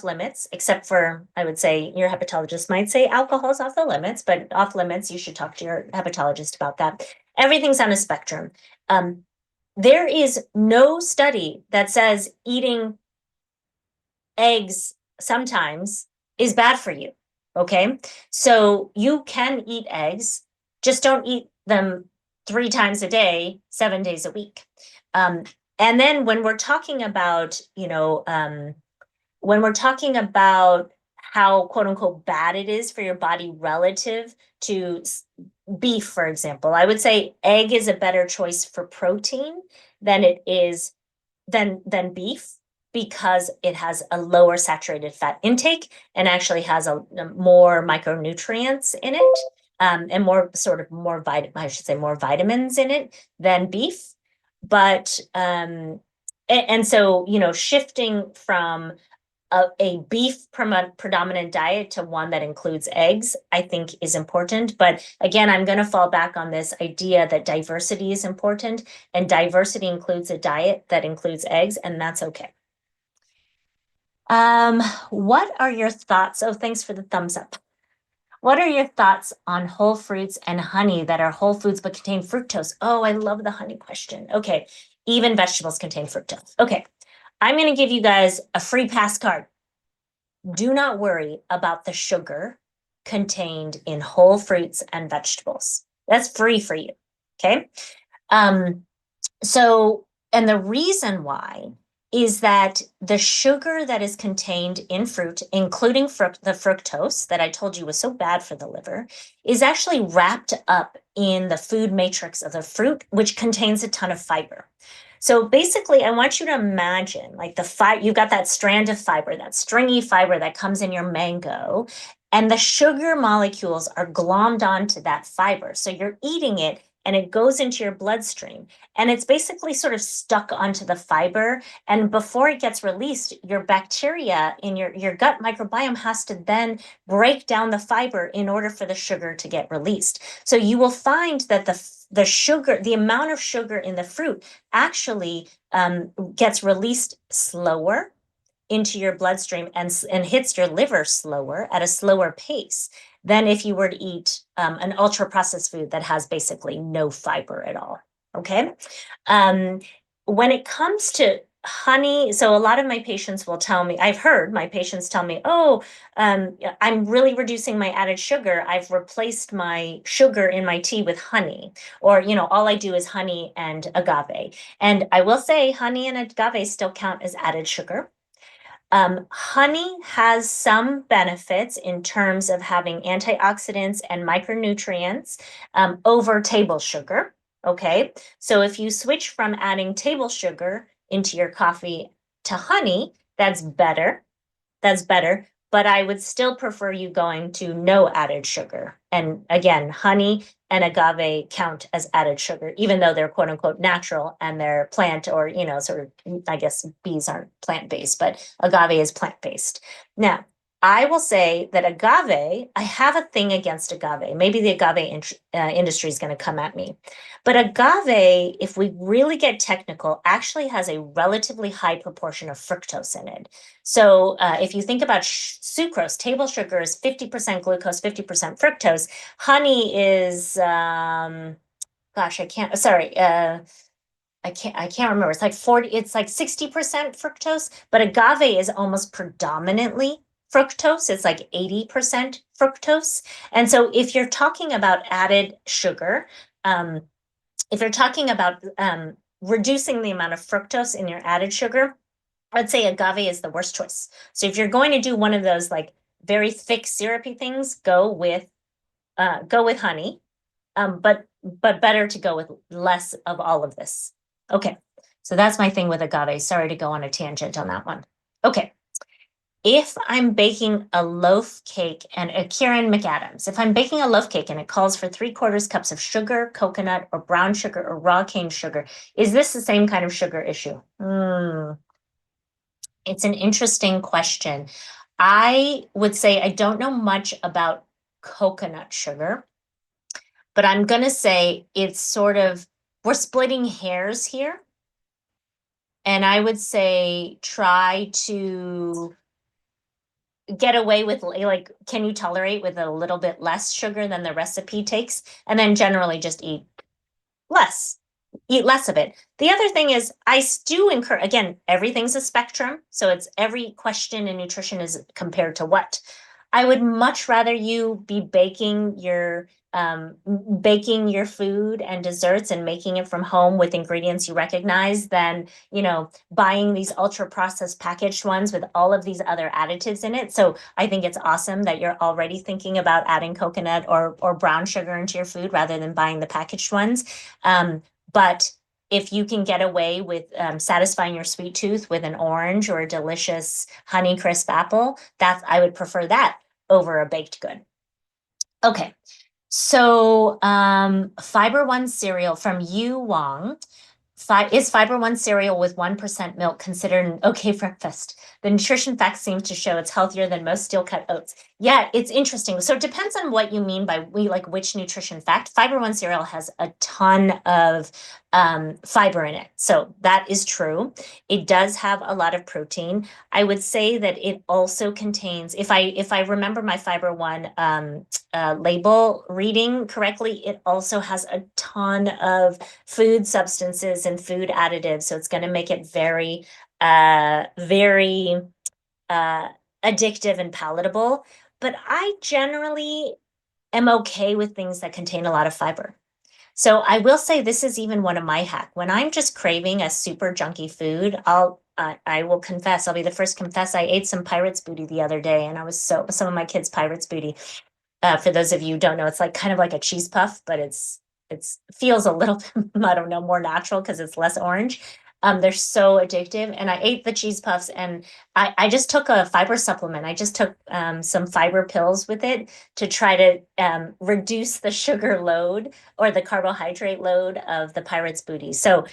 limits, except for, I would say, your hepatologist might say alcohol is off the limits, but off limits, you should talk to your hepatologist about that. Everything's on a spectrum. There is no study that says eating eggs sometimes is bad for you. Okay, so you can eat eggs, just don't eat them 3 times a day, 7 days a week. And then when we're talking about, how quote unquote bad it is for your body relative to beef, for example, I would say egg is a better choice for protein than it is than beef, because it has a lower saturated fat intake and actually has a more micronutrients in it, and more vitamins in it than beef. But and so shifting from a beef predominant diet to one that includes eggs, I think is important. But again, I'm going to fall back on this idea that diversity is important, and diversity includes a diet that includes eggs, and that's okay. What are your thoughts? Oh, thanks for the thumbs up. What are your thoughts on whole fruits and honey that are whole foods but contain fructose? Oh, I love the honey question. Okay, even vegetables contain fructose. Okay, I'm going to give you guys a free pass card. Do not worry about the sugar contained in whole fruits and vegetables. That's free for you. Okay. And the reason why is that the sugar that is contained in fruit, including the fructose that I told you was so bad for the liver, is actually wrapped up in the food matrix of the fruit, which contains a ton of fiber. So basically, I want you to imagine like you've got that strand of fiber, that stringy fiber that comes in your mango, and the sugar molecules are glommed onto that fiber. So you're eating it and it goes into your bloodstream, and it's basically sort of stuck onto the fiber. And before it gets released, your bacteria in your gut microbiome has to then break down the fiber in order for the sugar to get released. So you will find that the amount of sugar in the fruit actually gets released slower into your bloodstream and hits your liver slower at a slower pace than if you were to eat an ultra processed food that has basically no fiber at all. Okay. When it comes to honey, so a lot of my patients will tell me, I've heard my patients tell me, oh, I'm really reducing my added sugar. I've replaced my sugar in my tea with honey, or, all I do is honey and agave. And I will say honey and agave still count as added sugar. Honey has some benefits in terms of having antioxidants and micronutrients over table sugar. Okay, so if you switch from adding table sugar into your coffee to honey, that's better. That's better. But I would still prefer you going to no added sugar. And again, honey and agave count as added sugar, even though they're quote unquote natural and they're plant, or, sort of, I guess bees aren't plant-based, but agave is plant-based. Now, I will say that agave, I have a thing against agave. Maybe the agave industry is going to come at me. But agave, if we really get technical, actually has a relatively high proportion of fructose in it. So if you think about sucrose, table sugar is 50% glucose, 50% fructose. Honey is, gosh, I can't remember. It's like 40, it's like 60% fructose, but agave is almost predominantly fructose. It's like 80% fructose. And so if you're talking about added sugar, if you're talking about reducing the amount of fructose in your added sugar, I'd say agave is the worst choice. So if you're going to do one of those like very thick syrupy things, go with honey. But better to go with less of all of this. Okay, so that's my thing with agave. Sorry to go on a tangent on that one. Okay, if I'm baking a loaf cake, and Kieran McAdams, if I'm baking a loaf cake and it calls for 3/4 cups of sugar, coconut, or brown sugar, or raw cane sugar, is this the same kind of sugar issue? It's an interesting question. I would say I don't know much about coconut sugar, but I'm going to say it's sort of, we're splitting hairs here. And I would say try to get away with, like, can you tolerate with a little bit less sugar than the recipe takes? And then generally just eat less of it. The other thing is I do encourage, again, everything's a spectrum. So it's every question in nutrition is compared to what. I would much rather you be baking your food and desserts and making it from home with ingredients you recognize than, buying these ultra processed packaged ones with all of these other additives in it. So I think it's awesome that you're already thinking about adding coconut or brown sugar into your food rather than buying the packaged ones. But if you can get away with satisfying your sweet tooth with an orange or a delicious Honeycrisp apple, I would prefer that over a baked good. Okay, so Fiber One cereal from Yu Wang. Is Fiber One cereal with 1% milk considered an okay breakfast? The nutrition facts seem to show it's healthier than most steel cut oats. Yeah, it's interesting. So it depends on what you mean by which nutrition fact. Fiber One cereal has a ton of fiber in it. So that is true. It does have a lot of protein. I would say that it also contains, if I remember my Fiber One label reading correctly, it also has a ton of food substances and food additives. So it's going to make it very, very addictive and palatable. But I generally am okay with things that contain a lot of fiber. So I will say this is even one of my hack. When I'm just craving a super junky food, I will confess, I'll be the first to confess, I ate some pirate's booty the other day, and some of my kids' pirate's booty. For those of you who don't know, it's like kind of like a cheese puff, but it feels a little, I don't know, more natural because it's less orange. They're so addictive. And I ate the cheese puffs, and I just took a fiber supplement. I just took some fiber pills with it to try to reduce the sugar load or the carbohydrate load of the pirate's booty. So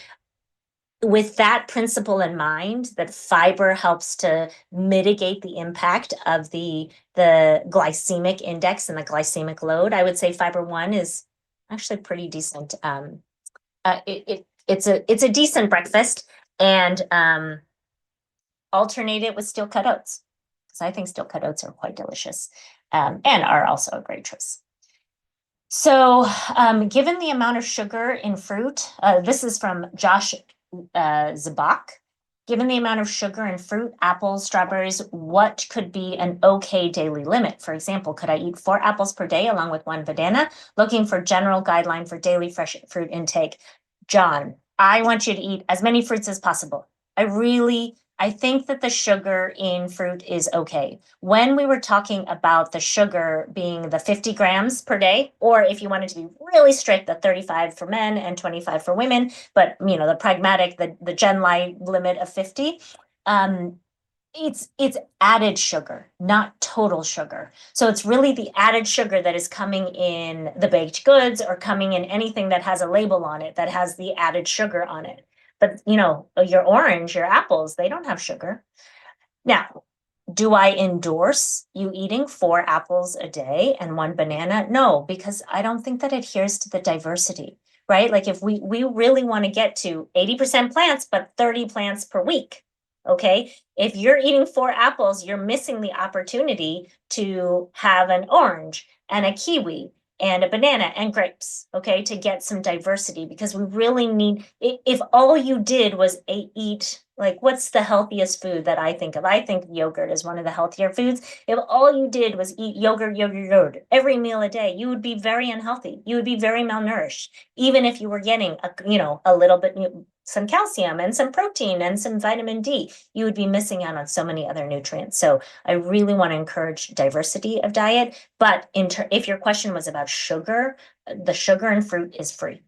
with that principle in mind, that fiber helps to mitigate the impact of the glycemic index and the glycemic load, I would say Fiber One is actually pretty decent. It's a decent breakfast, and alternate it with steel cut oats, because I think steel cut oats are quite delicious, and are also a great choice. So given the amount of sugar in fruit, this is from Josh Zabak. Given the amount of sugar in fruit, apples, strawberries, what could be an okay daily limit? For example, could I eat 4 apples per day along with 1 banana? Looking for general guideline for daily fresh fruit intake. John, I want you to eat as many fruits as possible. I think that the sugar in fruit is okay. When we were talking about the sugar being the 50 grams per day, or if you wanted to be really strict, the 35 for men and 25 for women, but the pragmatic, the Gen Light limit of 50, it's added sugar, not total sugar. So it's really the added sugar that is coming in the baked goods or coming in anything that has a label on it that has the added sugar on it. But your orange, your apples, they don't have sugar. Now, Do I endorse you eating 4 apples a day and 1 banana? No, because I don't think that adheres to the diversity, right? Like if we really want to get to 80% plants, but 30 plants per week. Okay. If you're eating 4 apples, you're missing the opportunity to have an orange and a kiwi and a banana and grapes, okay, to get some diversity, because we really need, if all you did was eat, like, what's the healthiest food that I think of? I think yogurt is one of the healthier foods. If all you did was eat yogurt every meal a day, you would be very unhealthy. You would be very malnourished, even if you were getting a little bit, some calcium and some protein and some vitamin D. You would be missing out on so many other nutrients. So I really want to encourage diversity of diet. But if your question was about sugar, the sugar in fruit is free.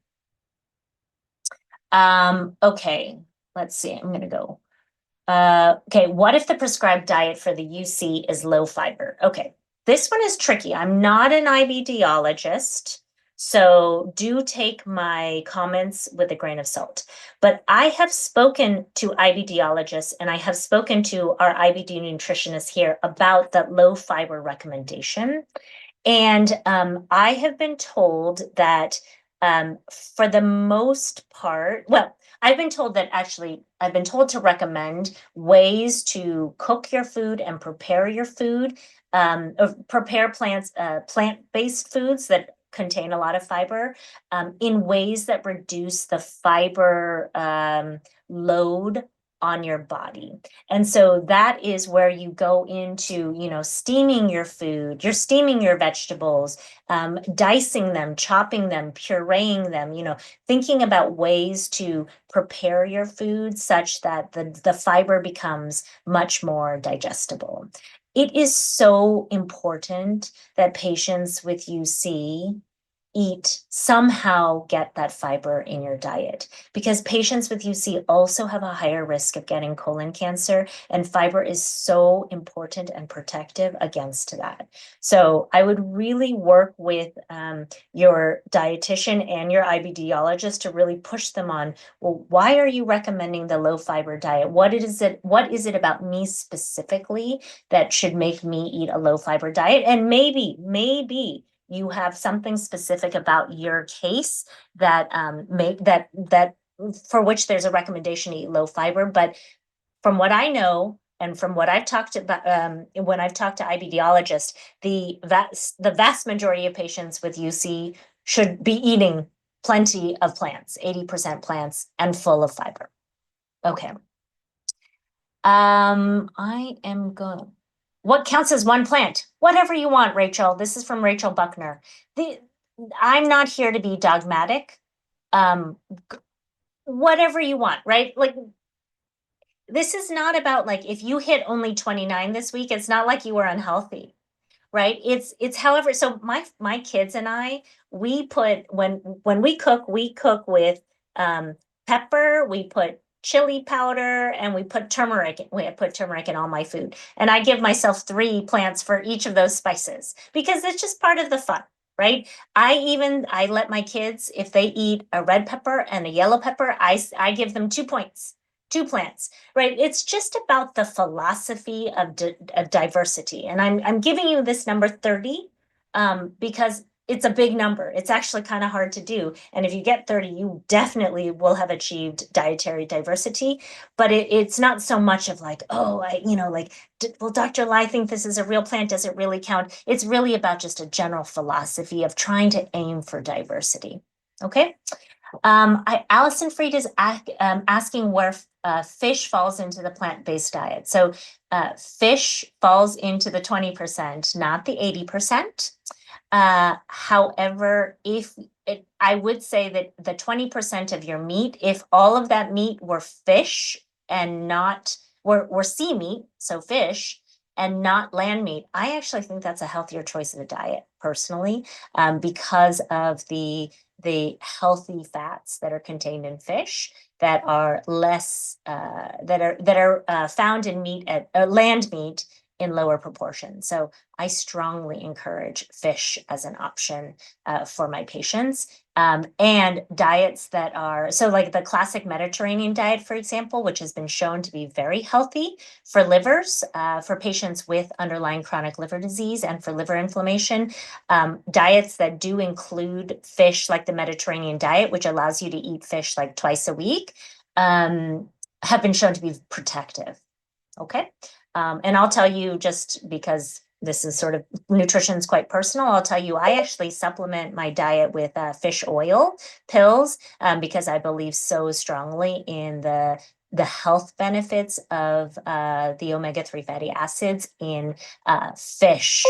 Okay, let's see. I'm gonna go. Okay, what if the prescribed diet for the UC is low fiber? Okay, this one is tricky. I'm not an IBDologist, so do take my comments with a grain of salt. But I have spoken to IBDologists and I have spoken to our IBD nutritionists here about that low fiber recommendation. And I have been told that for the most part, well, I've been told to recommend ways to cook your food and prepare your food, or prepare plant-based foods that contain a lot of fiber, in ways that reduce the fiber load on your body. And so that is where you go into, steaming your food, you're steaming your vegetables, dicing them, chopping them, pureeing them, thinking about ways to prepare your food such that the fiber becomes much more digestible. It is so important that patients with UC somehow get that fiber in your diet, because patients with UC also have a higher risk of getting colon cancer, and fiber is so important and protective against that. So I would really work with your dietitian and your IBDologist to really push them on, well, why are you recommending the low fiber diet? What is it about me specifically that should make me eat a low fiber diet? And maybe you have something specific about your case that for which there's a recommendation to eat low fiber. But from what I know, and from what I've talked about, when I've talked to IBDologists, the vast majority of patients with UC should be eating plenty of plants, 80% plants and full of fiber. Okay. I am going. What counts as one plant? Whatever you want, Rachel. This is from Rachel Buckner. I'm not here to be dogmatic. Whatever you want, right? Like, this is not about, like, if you hit only 29 this week, it's not like you were unhealthy, right? It's however, so my kids and I, we put, when we cook with pepper, we put chili powder, and we put turmeric. I put turmeric in all my food. And I give myself 3 plants for each of those spices, because it's just part of the fun, right? I let my kids, if they eat a red pepper and a yellow pepper, I give them 2 points. 2 plants, right? It's just about the philosophy of diversity. And I'm giving you this number 30 because it's a big number. It's actually kind of hard to do. And if you get 30, you definitely will have achieved dietary diversity. But it's not so much of like, oh, well, Dr. Lai, I think this is a real plant. Does it really count? It's really about just a general philosophy of trying to aim for diversity. Okay. Allison Fried is asking where fish falls into the plant-based diet. So fish falls into the 20%, not the 80%. However, I would say that the 20% of your meat, if all of that meat were fish and not were sea meat, so fish, and not land meat, I actually think that's a healthier choice of a diet personally, because of the healthy fats that are contained in fish that are less that are found in meat at land meat in lower proportion. So I strongly encourage fish as an option for my patients. And diets that are, so like the classic Mediterranean diet, for example, which has been shown to be very healthy for livers, for patients with underlying chronic liver disease and for liver inflammation. Diets that do include fish, like the Mediterranean diet, which allows you to eat fish like twice a week, have been shown to be protective. Okay. And I'll tell you, just because this is sort of nutrition is quite personal, I'll tell you, I actually supplement my diet with fish oil pills because I believe so strongly in the health benefits of the omega-3 fatty acids in fish.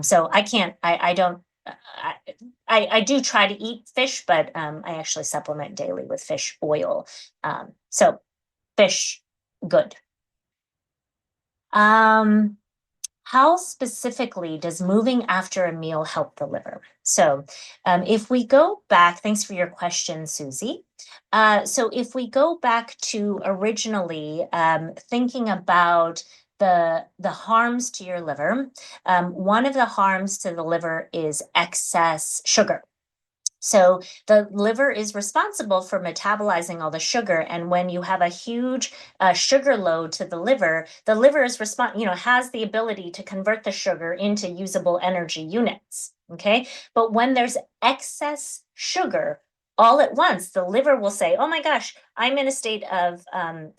So I don't, I do try to eat fish, but I actually supplement daily with fish oil. So fish, good. How specifically does moving after a meal help the liver? So if we go back, thanks for your question, Susie. So if we go back to originally thinking about the harms to your liver, one of the harms to the liver is excess sugar. So the liver is responsible for metabolizing all the sugar, and when you have a huge sugar load to the liver is has the ability to convert the sugar into usable energy units. Okay, but when there's excess sugar, all at once the liver will say, "Oh my gosh, I'm in a state of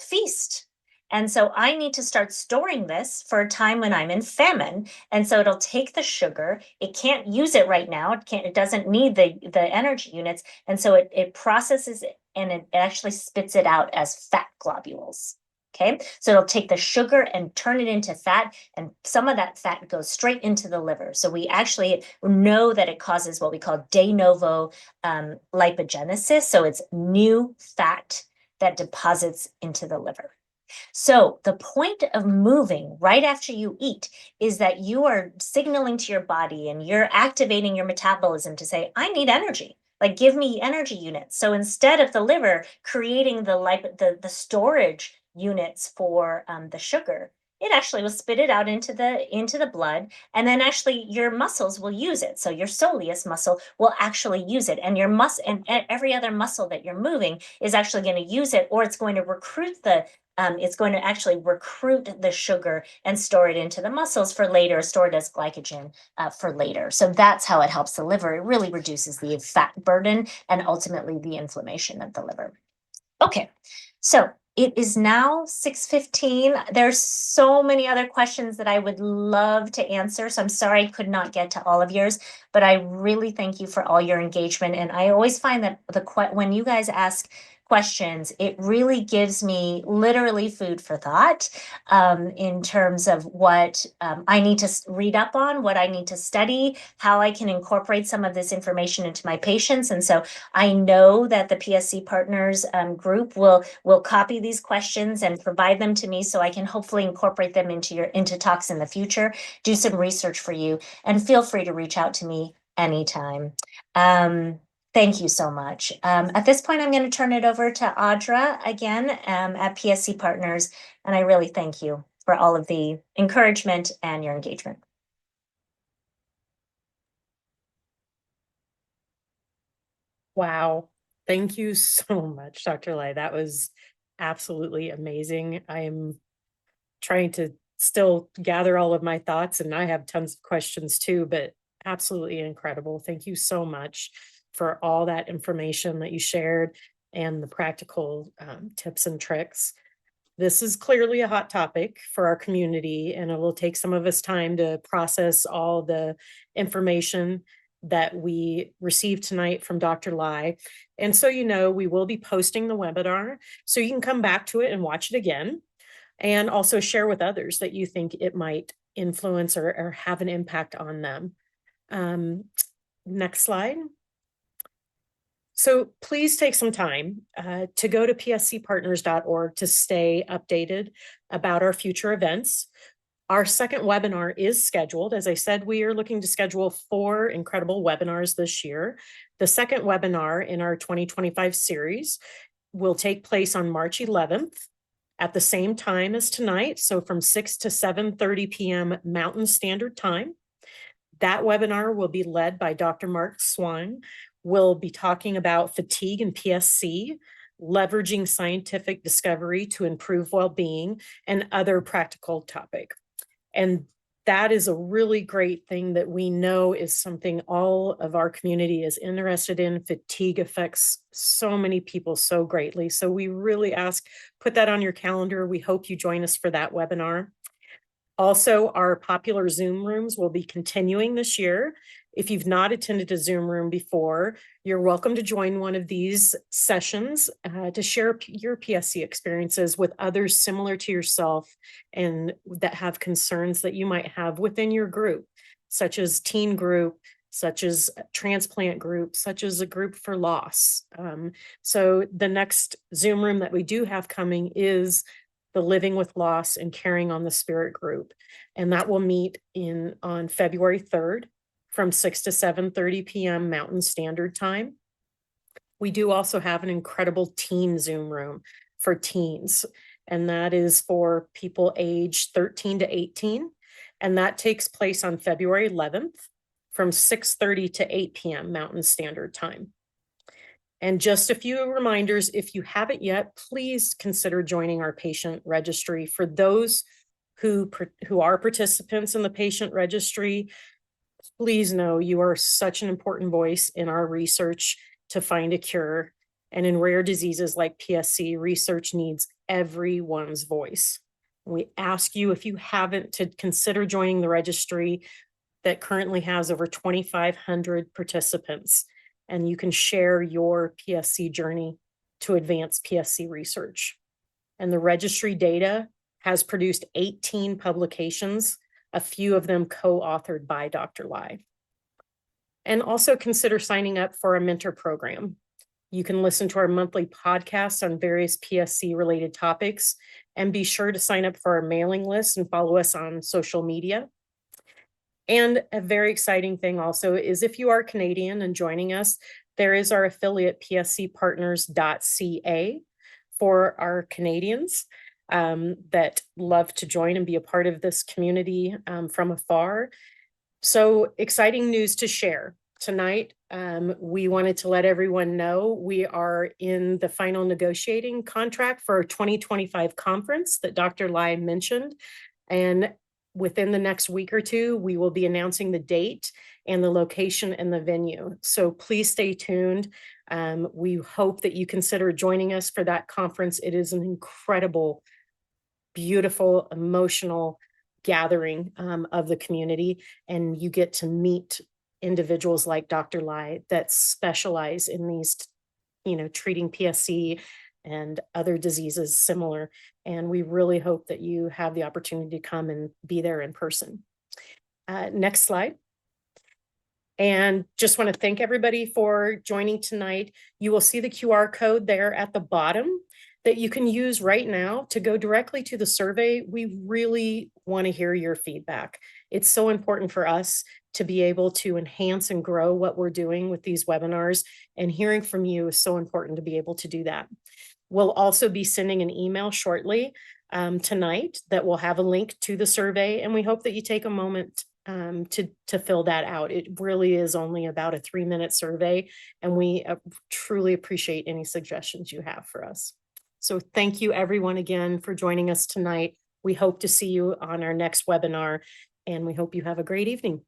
feast." And so I need to start storing this for a time when I'm in famine. And so it'll take the sugar. It can't use it right now. It doesn't need the energy units. And so it processes it and it actually spits it out as fat globules. Okay, so it'll take the sugar and turn it into fat, and some of that fat goes straight into the liver. So we actually know that it causes what we call de novo lipogenesis. So it's new fat that deposits into the liver. So the point of moving right after you eat is that you are signaling to your body and you're activating your metabolism to say, I need energy. Like, give me energy units. So instead of the liver creating the storage units for the sugar, it actually will spit it out into the blood, and then actually your muscles will use it. So your soleus muscle will actually use it, and your muscle and every other muscle that you're moving is actually going to use it, or it's going to recruit it's going to actually recruit the sugar and store it into the muscles for later, store it as glycogen for later. So that's how it helps the liver. It really reduces the fat burden and ultimately the inflammation of the liver. Okay, so it is now 6:15. There's so many other questions that I would love to answer. So I'm sorry I could not get to all of yours, but I really thank you for all your engagement. And I always find that when you guys ask questions, it really gives me literally food for thought in terms of what I need to read up on, what I need to study, how I can incorporate some of this information into my patients. And so I know that the PSC Partners group will copy these questions and provide them to me so I can hopefully incorporate them into talks in the future, do some research for you, and feel free to reach out to me anytime. Thank you so much. At this point, I'm going to turn it over to Audra again at PSC Partners, and I really thank you for all of the encouragement and your engagement. Wow. Thank you so much, Dr. Lai. That was absolutely amazing. I am trying to still gather all of my thoughts, and I have tons of questions too, but absolutely incredible. Thank you so much for all that information that you shared and the practical tips and tricks. This is clearly a hot topic for our community, and it will take some of us time to process all the information that we received tonight from Dr. Lai. And so, we will be posting the webinar, so you can come back to it and watch it again, and also share with others that you think it might influence or have an impact on them. Next slide. So please take some time to go to pscpartners.org to stay updated about our future events. Our second webinar is scheduled. As I said, we are looking to schedule 4 incredible webinars this year. The second webinar in our 2025 series will take place on March 11th. at the same time as tonight, so from 6 to 7:30 p.m. Mountain Standard Time. That webinar will be led by Dr. Mark Swan. We'll be talking about fatigue and PSC, leveraging scientific discovery to improve well-being, and other practical topic. And that is a really great thing that we know is something all of our community is interested in. Fatigue affects so many people so greatly. So we really ask, put that on your calendar. We hope you join us for that webinar. Also, our popular Zoom rooms will be continuing this year. If you've not attended a Zoom room before, you're welcome to join one of these sessions to share your PSC experiences with others similar to yourself and that have concerns that you might have within your group, such as teen group, such as transplant group, such as a group for loss. So the next Zoom room that we do have coming is the Living with Loss and Caring on the Spirit group. And that will meet on February 3rd from 6 to 7:30 p.m. Mountain Standard Time. We do also have an incredible teen Zoom room for teens, and that is for people aged 13 to 18. And that takes place on February 11th from 6:30 to 8 p.m. Mountain Standard Time. And just a few reminders, if you haven't yet, please consider joining our patient registry. For those who are participants in the patient registry, please know you are such an important voice in our research to find a cure. And in rare diseases like PSC, research needs everyone's voice. We ask you, if you haven't, to consider joining the registry that currently has over 2,500 participants. And you can share your PSC journey to advance PSC research. And the registry data has produced 18 publications, a few of them co-authored by Dr. Lai. And also consider signing up for a mentor program. You can listen to our monthly podcasts on various PSC related topics, and be sure to sign up for our mailing list and follow us on social media. And a very exciting thing also is, if you are Canadian and joining us, there is our affiliate pscpartners.ca for our Canadians that love to join and be a part of this community from afar. So exciting news to share. Tonight, we wanted to let everyone know we are in the final negotiating contract for our 2025 conference that Dr. Lai mentioned. And within the next week or two, we will be announcing the date and the location and the venue. So please stay tuned. We hope that you consider joining us for that conference. It is an incredible, beautiful, emotional gathering of the community. And you get to meet individuals like Dr. Lai that specialize in these, treating PSC and other diseases similar. And we really hope that you have the opportunity to come and be there in person. Next slide. And just want to thank everybody for joining tonight. You will see the QR code there at the bottom that you can use right now to go directly to the survey. We really want to hear your feedback. It's so important for us to be able to enhance and grow what we're doing with these webinars, and hearing from you is so important to be able to do that. We'll also be sending an email shortly tonight that will have a link to the survey, and we hope that you take a moment to fill that out. It really is only about a 3-minute survey, and we truly appreciate any suggestions you have for us. So thank you everyone again for joining us tonight. We hope to see you on our next webinar, and we hope you have a great evening.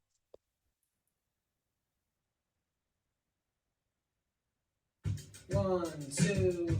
One, two.